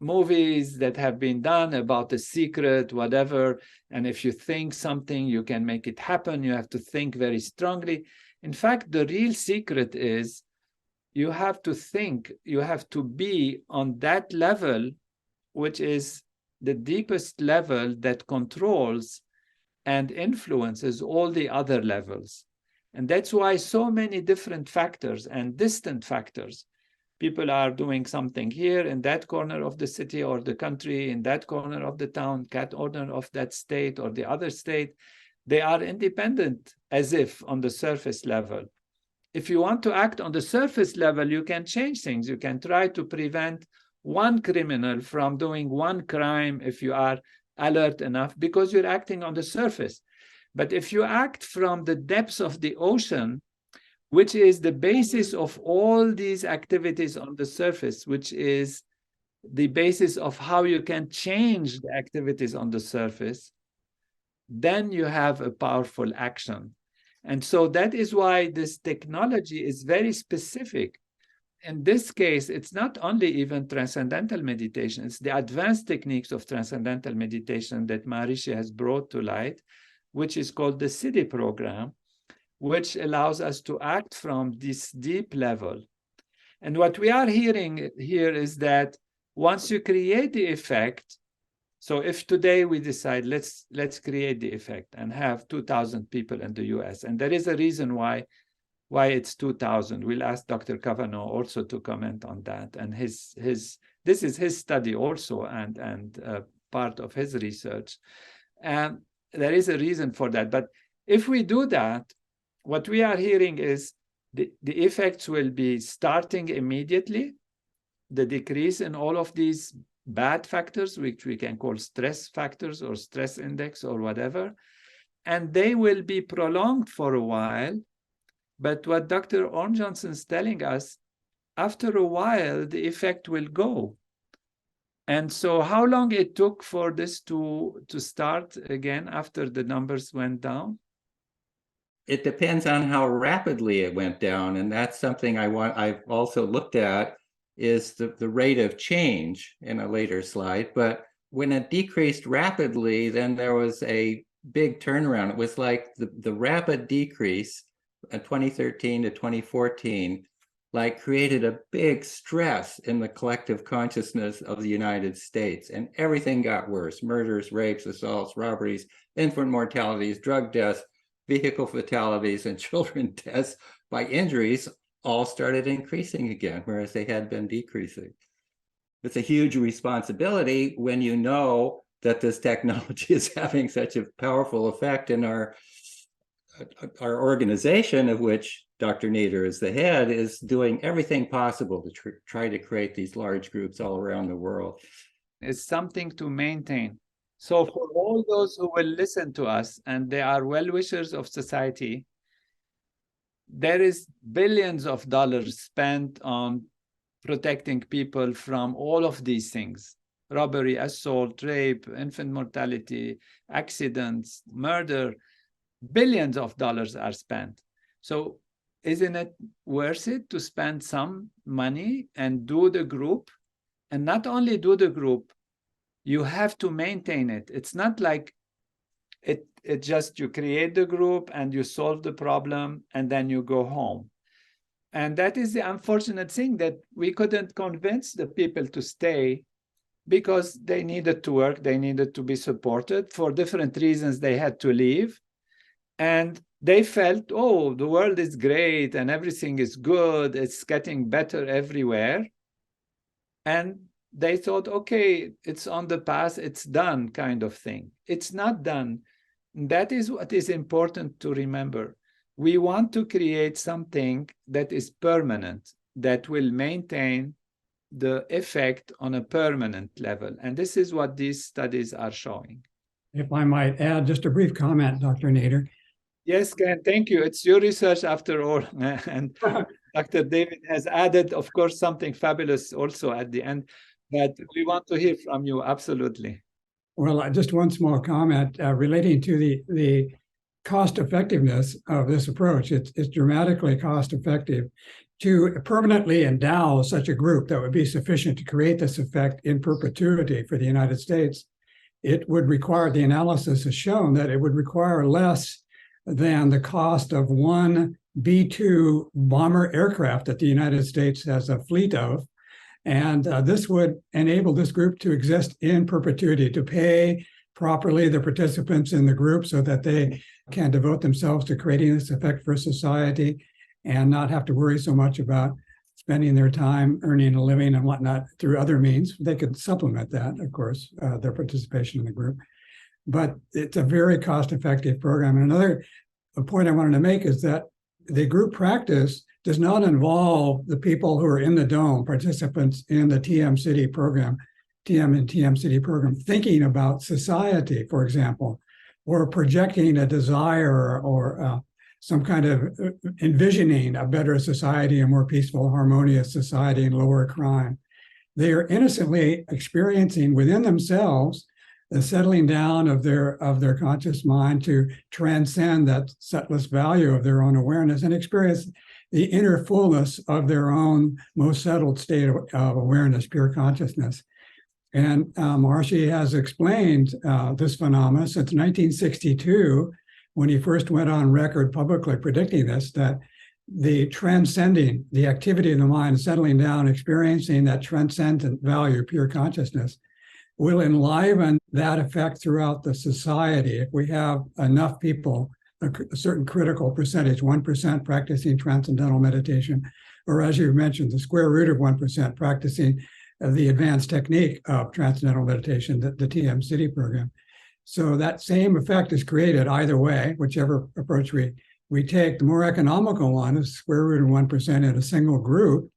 Speaker 1: movies that have been done about the secret, whatever, and if you think something, you can make it happen. You have to think very strongly. In fact, the real secret is you have to think, you have to be on that level, which is the deepest level that controls and influences all the other levels. And that's why so many different factors and distant factors, people are doing something here in that corner of the city or the country, in that corner of the town, that corner of that state or the other state. They are independent, as if on the surface level. If you want to act on the surface level, you can change things. You can try to prevent one criminal from doing one crime if you are alert enough, because you're acting on the surface. But if you act from the depths of the ocean, which is the basis of all these activities on the surface, which is the basis of how you can change the activities on the surface, then you have a powerful action. And so that is why this technology is very specific. In this case, it's not only even transcendental meditation, it's the advanced techniques of transcendental meditation that Maharishi has brought to light, which is called the Siddhi program, which allows us to act from this deep level. And what we are hearing here is that once you create the effect, so if today we decide, let's create the effect and have 2,000 people in the US, and there is a reason why it's 2,000. We'll ask Dr. Cavanaugh also to comment on that. And this is his study also and part of his research. And there is a reason for that. But if we do that, what we are hearing is the effects will be starting immediately, the decrease in all of these bad factors, which we can call stress factors or stress index or whatever, and they will be prolonged for a while. But what Dr. Orme-Johnson is telling us, after a while, the effect will go. And so how long it took for this to start again after the numbers went down?
Speaker 3: It depends on how rapidly it went down. And that's something I've also looked at, is the rate of change in a later slide. But when it decreased rapidly, then there was a big turnaround. It was like the rapid decrease in 2013 to 2014 like created a big stress in the collective consciousness of the United States, and everything got worse. Murders, rapes, assaults, robberies, infant mortalities, drug deaths, vehicle fatalities, and children deaths by injuries all started increasing again, whereas they had been decreasing. It's a huge responsibility when you know that this technology is having such a powerful effect in our organization, of which Dr. Nader is the head, is doing everything possible to try to create these large groups all around the world.
Speaker 1: It's something to maintain. So for all those who will listen to us and they are well-wishers of society, there is billions of dollars spent on protecting people from all of these things: robbery, assault, rape, infant mortality, accidents, murder. Billions of dollars are spent. So isn't it worth it to spend some money and do the group? And not only do the group, you have to maintain it. It's not like it just you create the group and you solve the problem and then you go home. And that is the unfortunate thing, that we couldn't convince the people to stay because they needed to work, they needed to be supported. For different reasons, they had to leave. And they felt, oh, the world is great and everything is good, it's getting better everywhere. And they thought, okay, it's on the path, it's done, kind of thing. It's not done. That is what is important to remember. We want to create something that is permanent, that will maintain the effect on a permanent level. And this is what these studies are showing.
Speaker 4: If I might add just a brief comment, Dr. Nader.
Speaker 1: Yes, Ken, thank you. It's your research after all. And Dr. David has added, of course, something fabulous also at the end. But we want to hear from you, absolutely.
Speaker 4: Well, just one small comment relating to the cost effectiveness of this approach. It's dramatically cost effective to permanently endow such a group that would be sufficient to create this effect in perpetuity for the United States. It would require, the analysis has shown that it would require less than the cost of one B-2 bomber aircraft that the United States has a fleet of. And this would enable this group to exist in perpetuity, to pay properly the participants in the group so that they can devote themselves to creating this effect for society and not have to worry so much about spending their time earning a living and whatnot through other means. They could supplement that, of course, their participation in the group. But it's a very cost-effective program. And another point I wanted to make is that the group practice does not involve the people who are in the dome, participants in the TM City program, TM City program, thinking about society, for example, or projecting a desire or some kind of envisioning a better society, a more peaceful, harmonious society, and lower crime. They are innocently experiencing within themselves the settling down of their conscious mind to transcend that setless value of their own awareness and experience the inner fullness of their own most settled state of awareness, pure consciousness. And Maharishi has explained this phenomenon since 1962, when he first went on record publicly predicting this, that the transcending, the activity of the mind, settling down, experiencing that transcendent value, pure consciousness, will enliven that effect throughout the society. If we have enough people, a certain critical percentage, 1% practicing transcendental meditation, or as you mentioned, the square root of 1% practicing the advanced technique of transcendental meditation, the TM City program. So that same effect is created either way, whichever approach we take. The more economical one is square root of 1% in a single group.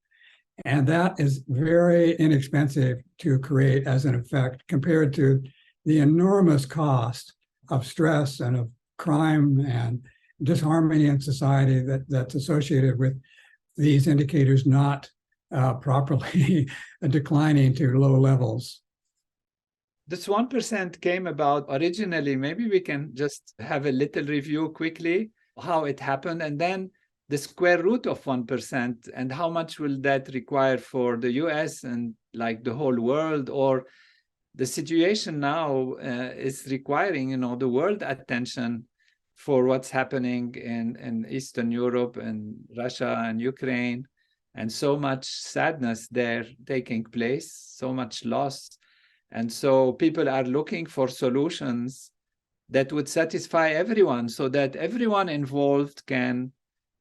Speaker 4: And that is very inexpensive to create as an effect compared to the enormous cost of stress and of crime and disharmony in society that's associated with these indicators not properly declining to low levels.
Speaker 1: This 1% came about originally. Maybe we can just have a little review quickly how it happened, and then the square root of 1% and how much will that require for the US and like the whole world, or the situation now is requiring, the world attention for what's happening in Eastern Europe and Russia and Ukraine, and so much sadness there taking place, so much loss. And so people are looking for solutions that would satisfy everyone so that everyone involved can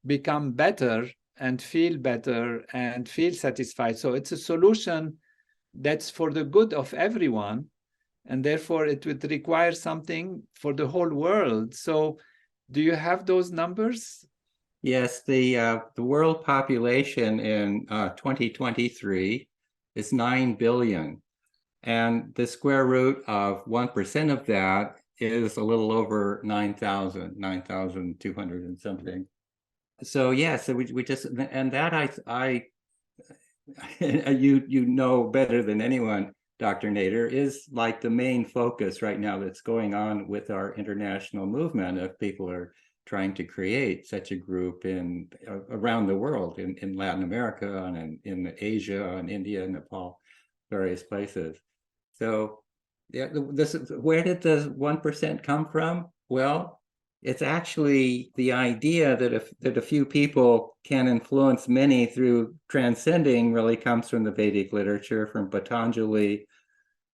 Speaker 1: become better and feel better and feel satisfied. So it's a solution that's for the good of everyone, and therefore it would require something for the whole world. So do you have those numbers?
Speaker 3: Yes, the world population in 2023 is 9 billion. And the square root of 1% of that is a little over 9,200 and something. So yeah, so we just, and that I you know better than anyone, Dr. Nader, is like the main focus right now that's going on with our international movement of people are trying to create such a group around the world, in Latin America and in Asia and India, Nepal, various places. So yeah, where did the 1% come from? Well, it's actually the idea that a few people can influence many through transcending really comes from the Vedic literature, from Patanjali.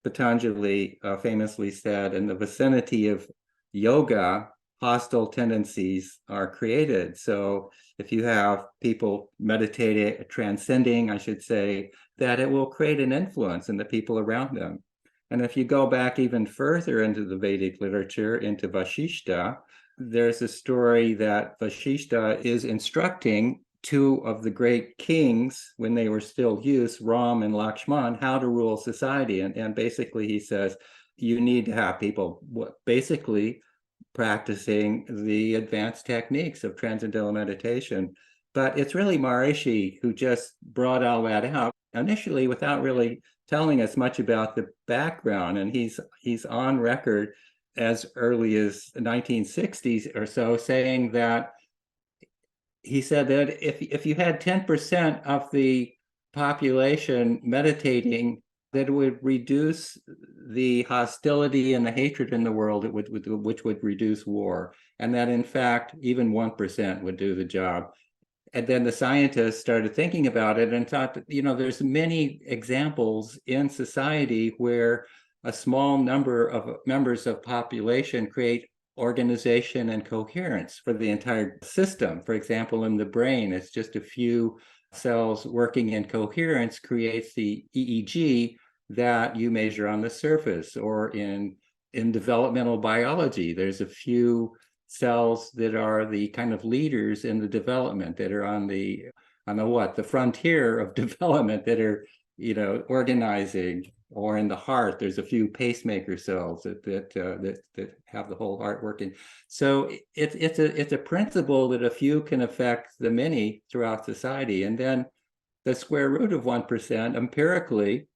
Speaker 3: Patanjali famously said, in the vicinity of yoga, hostile tendencies are created. So if you have people meditating, transcending, I should say, that it will create an influence in the people around them. And if you go back even further into the Vedic literature, into Vashishta, there's a story that Vashishta is instructing two of the great kings when they were still youths, Ram and Lakshman, how to rule society. And basically he says, you need to have people basically practicing the advanced techniques of Transcendental Meditation. But it's really Maharishi who just brought all that out initially without really telling us much about the background. And he's on record as early as the 1960s or so saying that he said that if you had 10% of the population meditating, that it would reduce the hostility and the hatred in the world, which would reduce war. And that in fact, even 1% would do the job. And then the scientists started thinking about it and thought that, there's many examples in society where a small number of members of population create organization and coherence for the entire system. For example, in the brain, it's just a few cells working in coherence creates the EEG that you measure on the surface. Or in developmental biology, there's a few cells that are the kind of leaders in the development, that are on the frontier of development, that are organizing. Or in the heart, there's a few pacemaker cells that have the whole heart working. So it's a principle that a few can affect the many throughout society. And then the square root of 1%, empirically,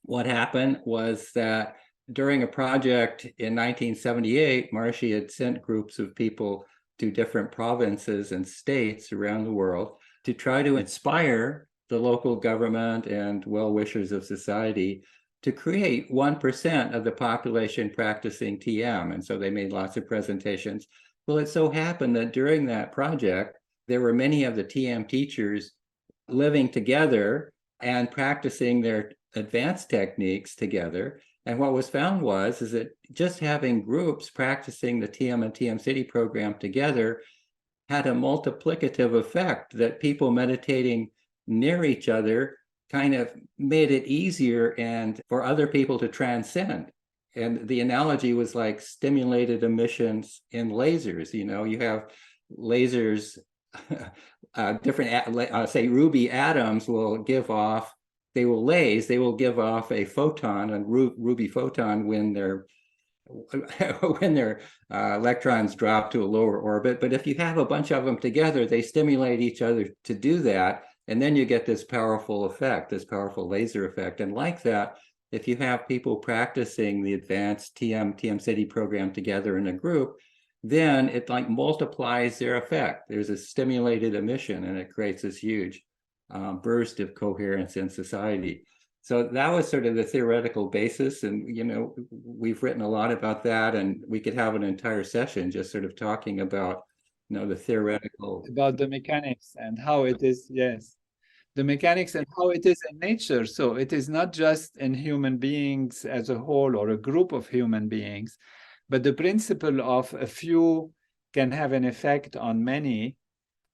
Speaker 3: what happened was that during a project in 1978, Maharishi had sent groups of people to different provinces and states around the world to try to inspire the local government and well-wishers of society to create 1% of the population practicing TM. And so they made lots of presentations. Well, it so happened that during that project, there were many of the TM teachers living together and practicing their advanced techniques together. And what was found is that just having groups practicing the TM and TM City program together had a multiplicative effect, that people meditating near each other kind of made it easier and for other people to transcend. And the analogy was like stimulated emissions in lasers. You have lasers, different, say ruby atoms will give off, they will give off a photon, a ruby photon, when their electrons drop to a lower orbit. But if you have a bunch of them together, they stimulate each other to do that. And then you get this powerful effect, this powerful laser effect. And like that, if you have people practicing the advanced TM City program together in a group, then it like multiplies their effect. There's a stimulated emission, and it creates this huge burst of coherence in society. So that was sort of the theoretical basis. And, you know, we've written a lot about that, and we could have an entire session just sort of talking about, you know, the theoretical.
Speaker 1: About the mechanics and how it is, yes. The mechanics and how it is in nature. So it is not just in human beings as a whole or a group of human beings, but the principle of a few can have an effect on many,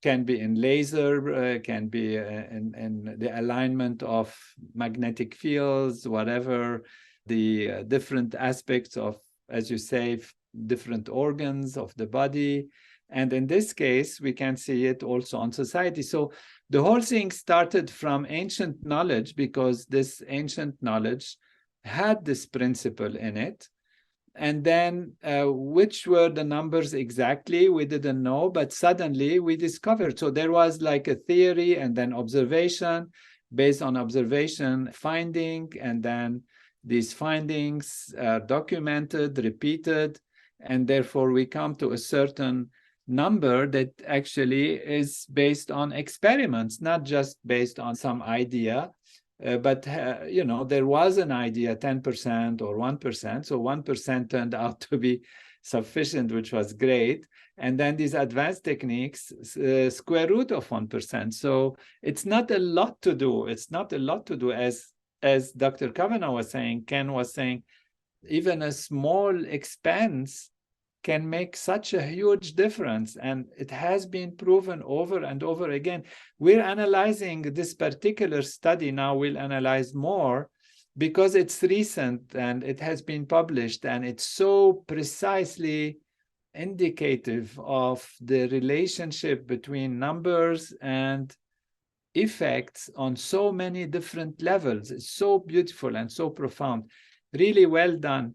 Speaker 1: can be in laser, can be in the alignment of magnetic fields, whatever, the different aspects of, as you say, different organs of the body. And in this case, we can see it also on society. So the whole thing started from ancient knowledge, because this ancient knowledge had this principle in it. And then which were the numbers exactly, we didn't know, but suddenly we discovered. So there was like a theory and then observation, based on observation, finding, and then these findings are documented, repeated, and therefore we come to a certain number that actually is based on experiments, not just based on some idea. But you know, there was an idea, 10% or 1%. So 1% turned out to be sufficient, which was great. And then these advanced techniques, square root of 1%. So it's not a lot to do. It's not a lot to do, as Dr. Cavanaugh was saying, Ken was saying, even a small expense can make such a huge difference. And it has been proven over and over again. We're analyzing this particular study now. We'll analyze more because it's recent and it has been published, and it's so precisely indicative of the relationship between numbers and effects on so many different levels. It's so beautiful and so profound. Really well done.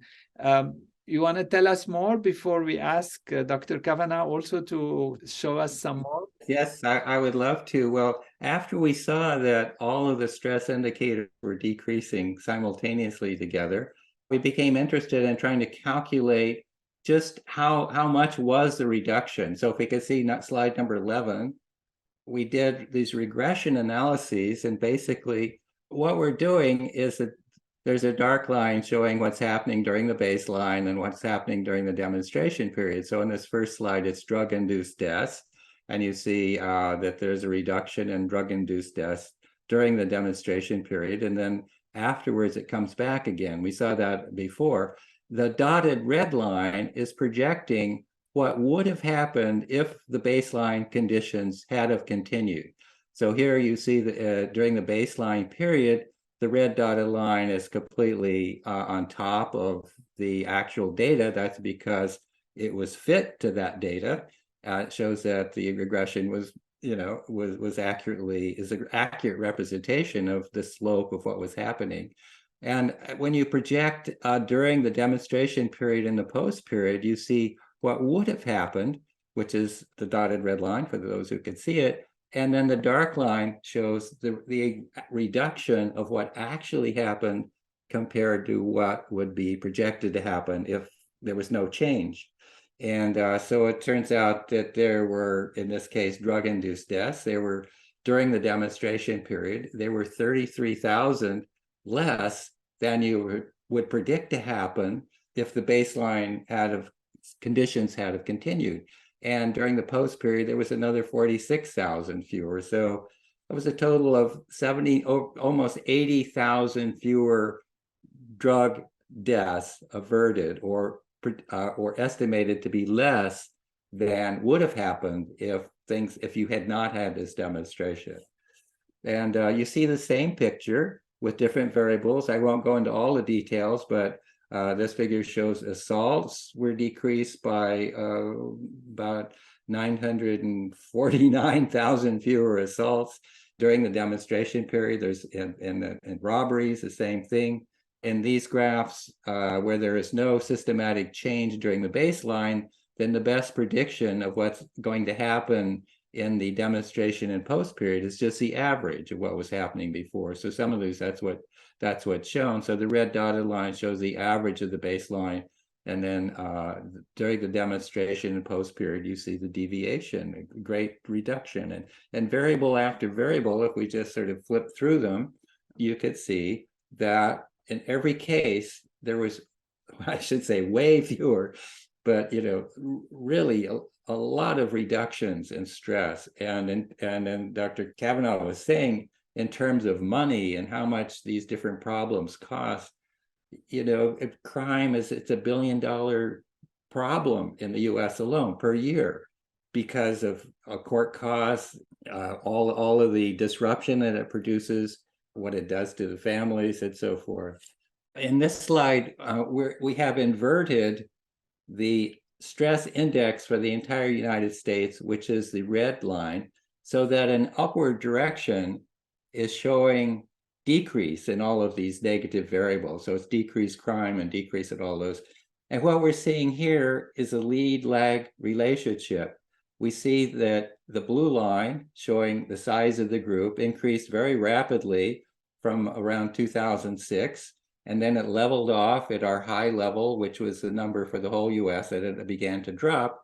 Speaker 1: You want to tell us more before we ask Dr. Cavanaugh also to show us some more?
Speaker 3: Yes, I would love to. Well, after we saw that all of the stress indicators were decreasing simultaneously together, we became interested in trying to calculate just how much was the reduction. So if we could see slide number 11, we did these regression analyses, and basically what we're doing is that there's a dark line showing what's happening during the baseline and what's happening during the demonstration period. So in this first slide, it's drug-induced deaths. And you see that there's a reduction in drug-induced deaths during the demonstration period. And then afterwards, it comes back again. We saw that before. The dotted red line is projecting what would have happened if the baseline conditions had have continued. So here you see that during the baseline period, the red dotted line is completely on top of the actual data. That's because it was fit to that data. It shows that the regression was, you know, is an accurate representation of the slope of what was happening. And when you project during the demonstration period and the post period, you see what would have happened, which is the dotted red line for those who can see it. And then the dark line shows the reduction of what actually happened compared to what would be projected to happen if there was no change. And so it turns out that there were, in this case, drug-induced deaths. They were, during the demonstration period, they were 33,000 less than you would predict to happen if the baseline conditions had have continued. And during the post period, there was another 46,000 fewer. So it was a total of almost 80,000 fewer drug deaths averted or estimated to be less than would have happened if you had not had this demonstration. And you see the same picture with different variables. I won't go into all the details, but this figure shows assaults were decreased by about 949,000 fewer assaults during the demonstration period. There's in robberies, the same thing. In these graphs, where there is no systematic change during the baseline, then the best prediction of what's going to happen in the demonstration and post period is just the average of what was happening before. So some of these, that's what's shown. So the red dotted line shows the average of the baseline. And then during the demonstration and post period, you see the deviation, great reduction. And variable after variable, if we just sort of flip through them, you could see that in every case, there was, I should say, way fewer, but really a lot of reductions in stress. And then Dr. Cavanaugh was saying, in terms of money and how much these different problems cost, if crime it's $1 billion problem in the US alone per year because of court costs, all of the disruption that it produces, what it does to the families and so forth. In this slide, we have inverted the stress index for the entire United States, which is the red line, so that an upward direction is showing decrease in all of these negative variables. So it's decreased crime and decrease in all those. And what we're seeing here is a lead-lag relationship. We see that the blue line showing the size of the group increased very rapidly from around 2006. And then it leveled off at our high level, which was the number for the whole US, and it began to drop.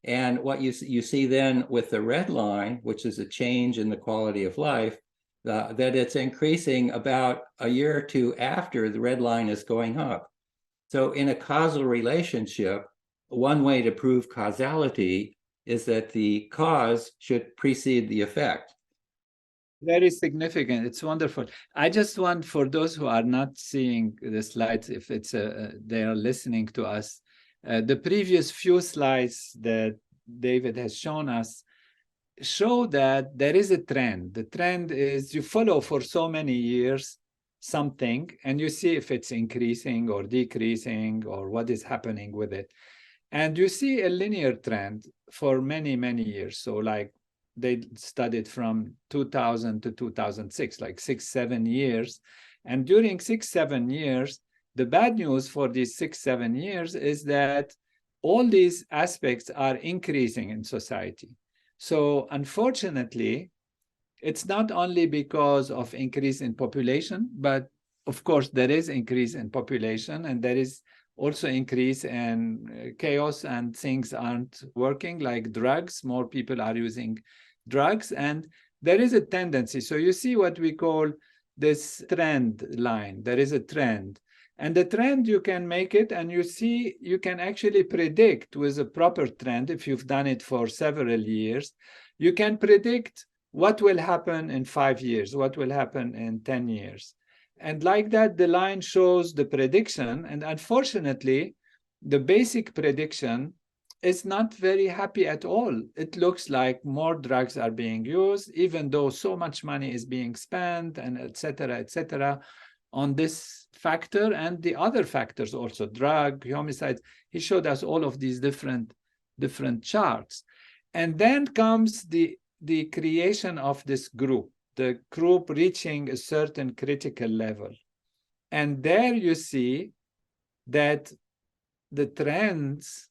Speaker 3: And what you see then with the red line, which is a change in the quality of life, that it's increasing about a year or two after the red line is going up. So in a causal relationship, one way to prove causality is that the cause should precede the effect.
Speaker 1: Very significant. It's wonderful. I just want, for those who are not seeing the slides, if it's they are listening to us, the previous few slides that David has shown us show that there is a trend. The trend is you follow for so many years something, and you see if it's increasing or decreasing or what is happening with it. And you see a linear trend for many, many years. So like they studied from 2000 to 2006, like 6-7 years. And during 6-7 years, the bad news for these 6-7 years is that all these aspects are increasing in society. So unfortunately, it's not only because of increase in population, but of course there is increase in population, and there is also increase in chaos, and things aren't working, like drugs. More people are using drugs, and there is a tendency. So you see what we call this trend line. There is a trend, and the trend, you can make it, and you see, you can actually predict with a proper trend, if you've done it for several years, you can predict what will happen in 5 years, what will happen in 10 years. And like that, the line shows the prediction. And unfortunately, the basic prediction is not very happy at all. It looks like more drugs are being used, even though so much money is being spent, and et cetera, on this factor and the other factors also, drug, homicide. He showed us all of these different charts. And then comes the creation of this group, the group reaching a certain critical level. And there you see that the trends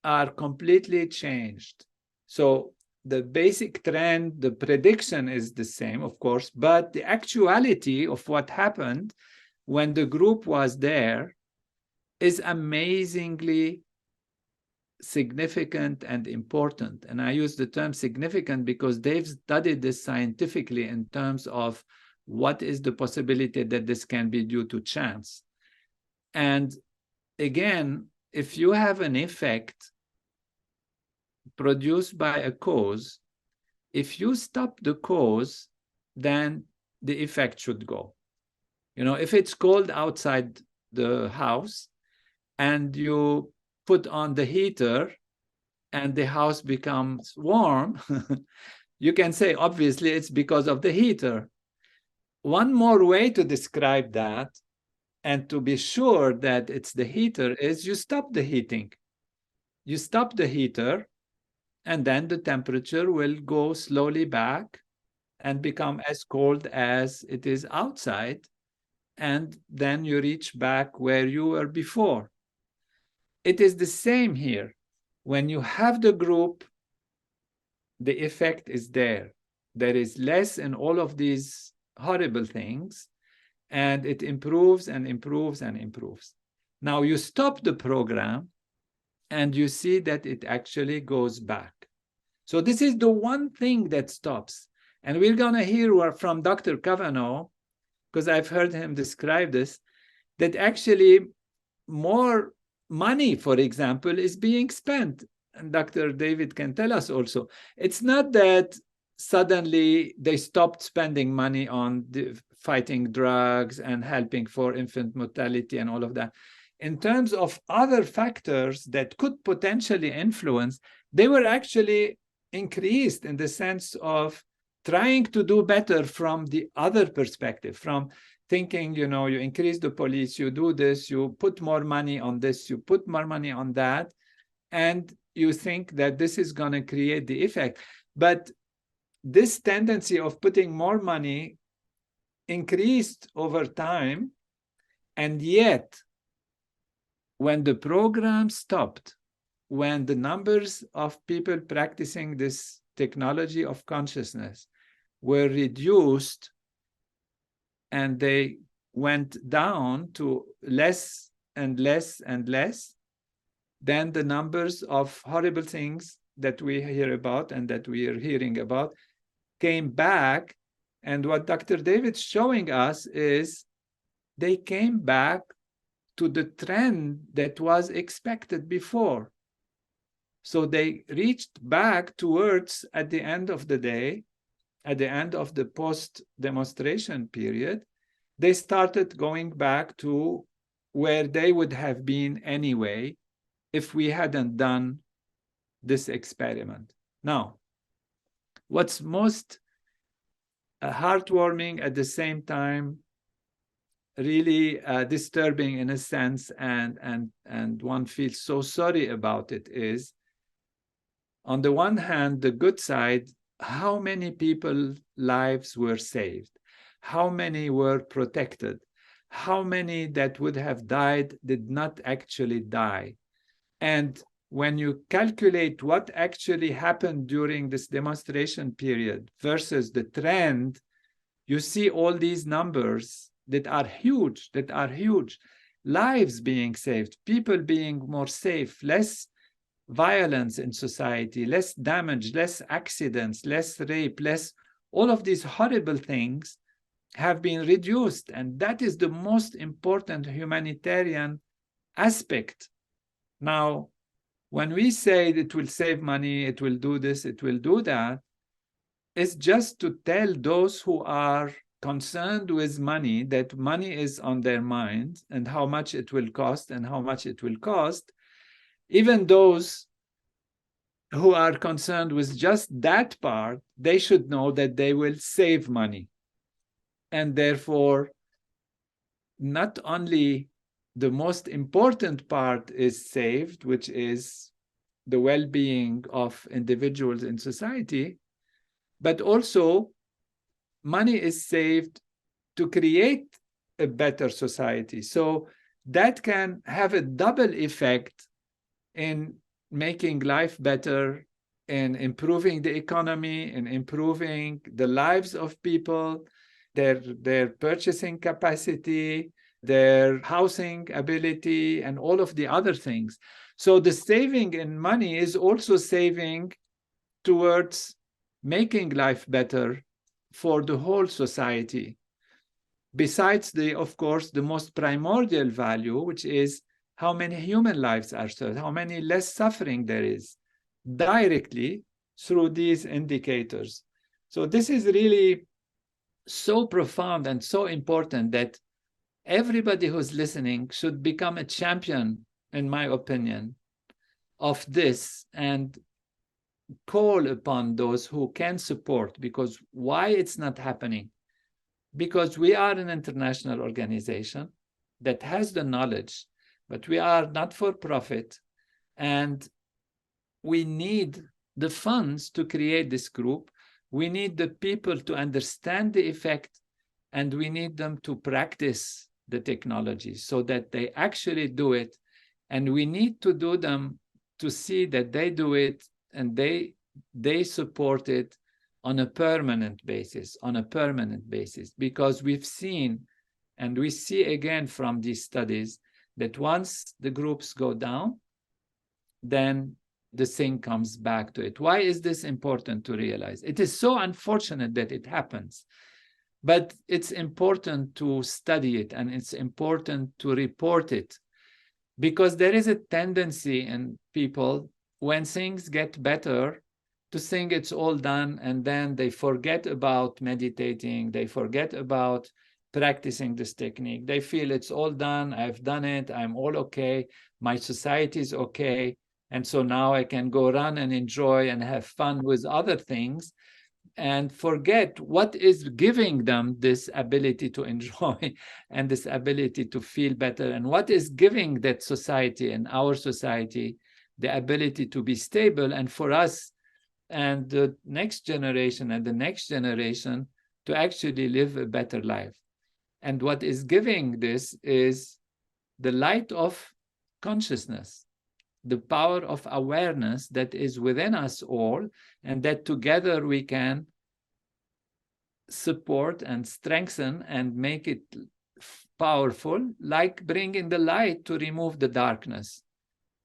Speaker 1: are completely changed. So the basic trend, the prediction is the same, of course, but the actuality of what happened when the group was there is amazingly significant and important. And I use the term significant because they've studied this scientifically in terms of what is the possibility that this can be due to chance. And again, if you have an effect produced by a cause, if you stop the cause, then the effect should go. If it's cold outside the house and you put on the heater and the house becomes warm, you can say, obviously, it's because of the heater. One more way to describe that and to be sure that it's the heater is you stop the heating. You stop the heater, and then the temperature will go slowly back and become as cold as it is outside. And then you reach back where you were before. It is the same here. When you have the group the effect is there. There is less in all of these horrible things, and it improves and improves and improves. Now you stop the program and you see that it actually goes back. So this is the one thing that stops. And we're going to hear from Dr. Cavanaugh, because I've heard him describe this, that actually more money, for example, is being spent. And Dr. David can tell us also. It's not that suddenly they stopped spending money on fighting drugs and helping for infant mortality and all of that. In terms of other factors that could potentially influence, they were actually increased in the sense of trying to do better from the other perspective, from thinking, you know, you increase the police, you do this, you put more money on this, you put more money on that, and you think that this is going to create the effect. But this tendency of putting more money increased over time, and yet when the program stopped, when the numbers of people practicing this technology of consciousness were reduced and they went down to less and less and less, then the numbers of horrible things that we hear about and that we are hearing about came back. And what Dr. David's showing us is they came back to the trend that was expected before. So they reached back towards, at the end of the day, at the end of the post-demonstration period, they started going back to where they would have been anyway if we hadn't done this experiment. Now, what's most heartwarming at the same time, really disturbing in a sense, and one feels so sorry about it, is on the one hand, the good side, how many people's lives were saved, how many were protected, how many that would have died did not actually die. And when you calculate what actually happened during this demonstration period versus the trend, you see all these numbers that are huge, lives being saved, people being more safe, less violence in society, less damage, less accidents, less rape, less, all of these horrible things have been reduced. And that is the most important humanitarian aspect. Now, when we say it will save money, it will do this, it will do that, it's just to tell those who are concerned with money that money is on their mind and how much it will cost and how much it will cost. Even those who are concerned with just that part, they should know that they will save money. And therefore, not only the most important part is saved, which is the well-being of individuals in society, but also money is saved to create a better society. So that can have a double effect in making life better, in improving the economy, in improving the lives of people, their purchasing capacity, their housing ability, and all of the other things. So the saving in money is also saving towards making life better for the whole society. Besides of course, the most primordial value, which is how many human lives are served, how many less suffering there is directly through these indicators. So this is really so profound and so important that everybody who's listening should become a champion, in my opinion, of this and call upon those who can support. Because why it's not happening? Because we are an international organization that has the knowledge, but we are not for profit, and we need the funds to create this group. We need the people to understand the effect, and we need them to practice the technology so that they actually do it. And we need to do them to see that they do it and they they support it on a permanent basis, because we've seen, and we see again from these studies, that once the groups go down, then the thing comes back to it. Why is this important to realize? It is so unfortunate that it happens, but it's important to study it, and it's important to report it, because there is a tendency in people, when things get better, to think it's all done, and then they forget about meditating, they forget about practicing this technique. They feel it's all done, I've done it, I'm all okay, my society is okay, and so now I can go run and enjoy and have fun with other things, and forget what is giving them this ability to enjoy and this ability to feel better, and what is giving that society and our society the ability to be stable, and for us and the next generation and the next generation to actually live a better life. And what is giving this is the light of consciousness, the power of awareness that is within us all, and that together we can support and strengthen and make it powerful, like bringing the light to remove the darkness.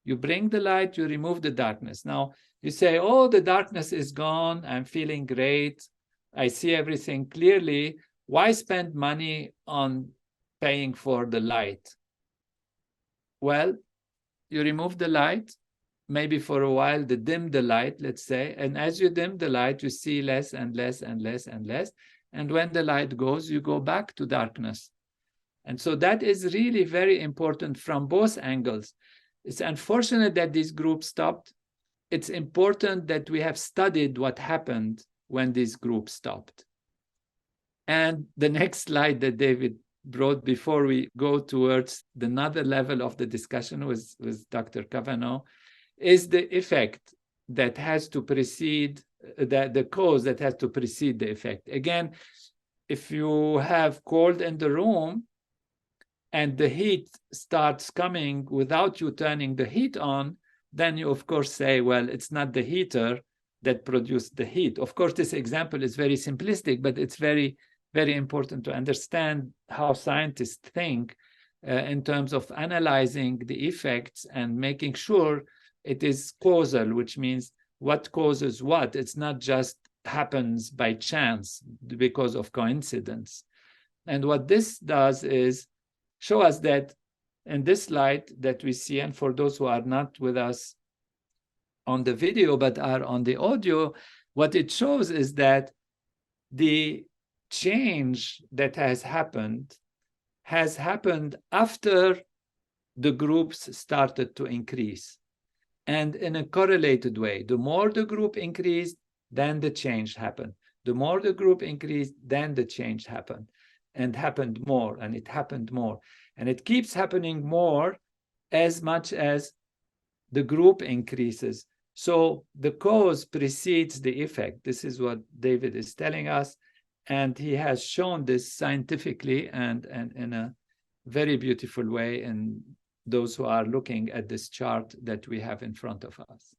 Speaker 1: You bring the light, you remove the darkness. Now, you say, oh, the darkness is gone, I'm feeling great, I see everything clearly. Why spend money on paying for the light? Well, you remove the light, maybe for a while, dim the light, let's say, and as you dim the light, you see less and less and less and less. And when the light goes, you go back to darkness. And so that is really very important from both angles. It's unfortunate that these groups stopped. It's important that we have studied what happened when these groups stopped. And the next slide that David brought before we go towards another level of the discussion with Dr. Cavanaugh is the effect that has to precede, the cause that has to precede the effect. Again, if you have cold in the room and the heat starts coming without you turning the heat on, then you of course say, well, it's not the heater that produced the heat. Of course, this example is very simplistic, but it's very, very important to understand how scientists think in terms of analyzing the effects and making sure it is causal, which means what causes what. It's not just happens by chance because of coincidence. And what this does is show us that in this slide that we see, and for those who are not with us on the video but are on the audio, what it shows is that the change that has happened after the groups started to increase, and in a correlated way. The more the group increased, then the change happened. The more the group increased, then the change happened, and happened more, and it happened more. And it keeps happening more as much as the group increases. So the cause precedes the effect. This is what David is telling us. And he has shown this scientifically and in a very beautiful way in those who are looking at this chart that we have in front of us.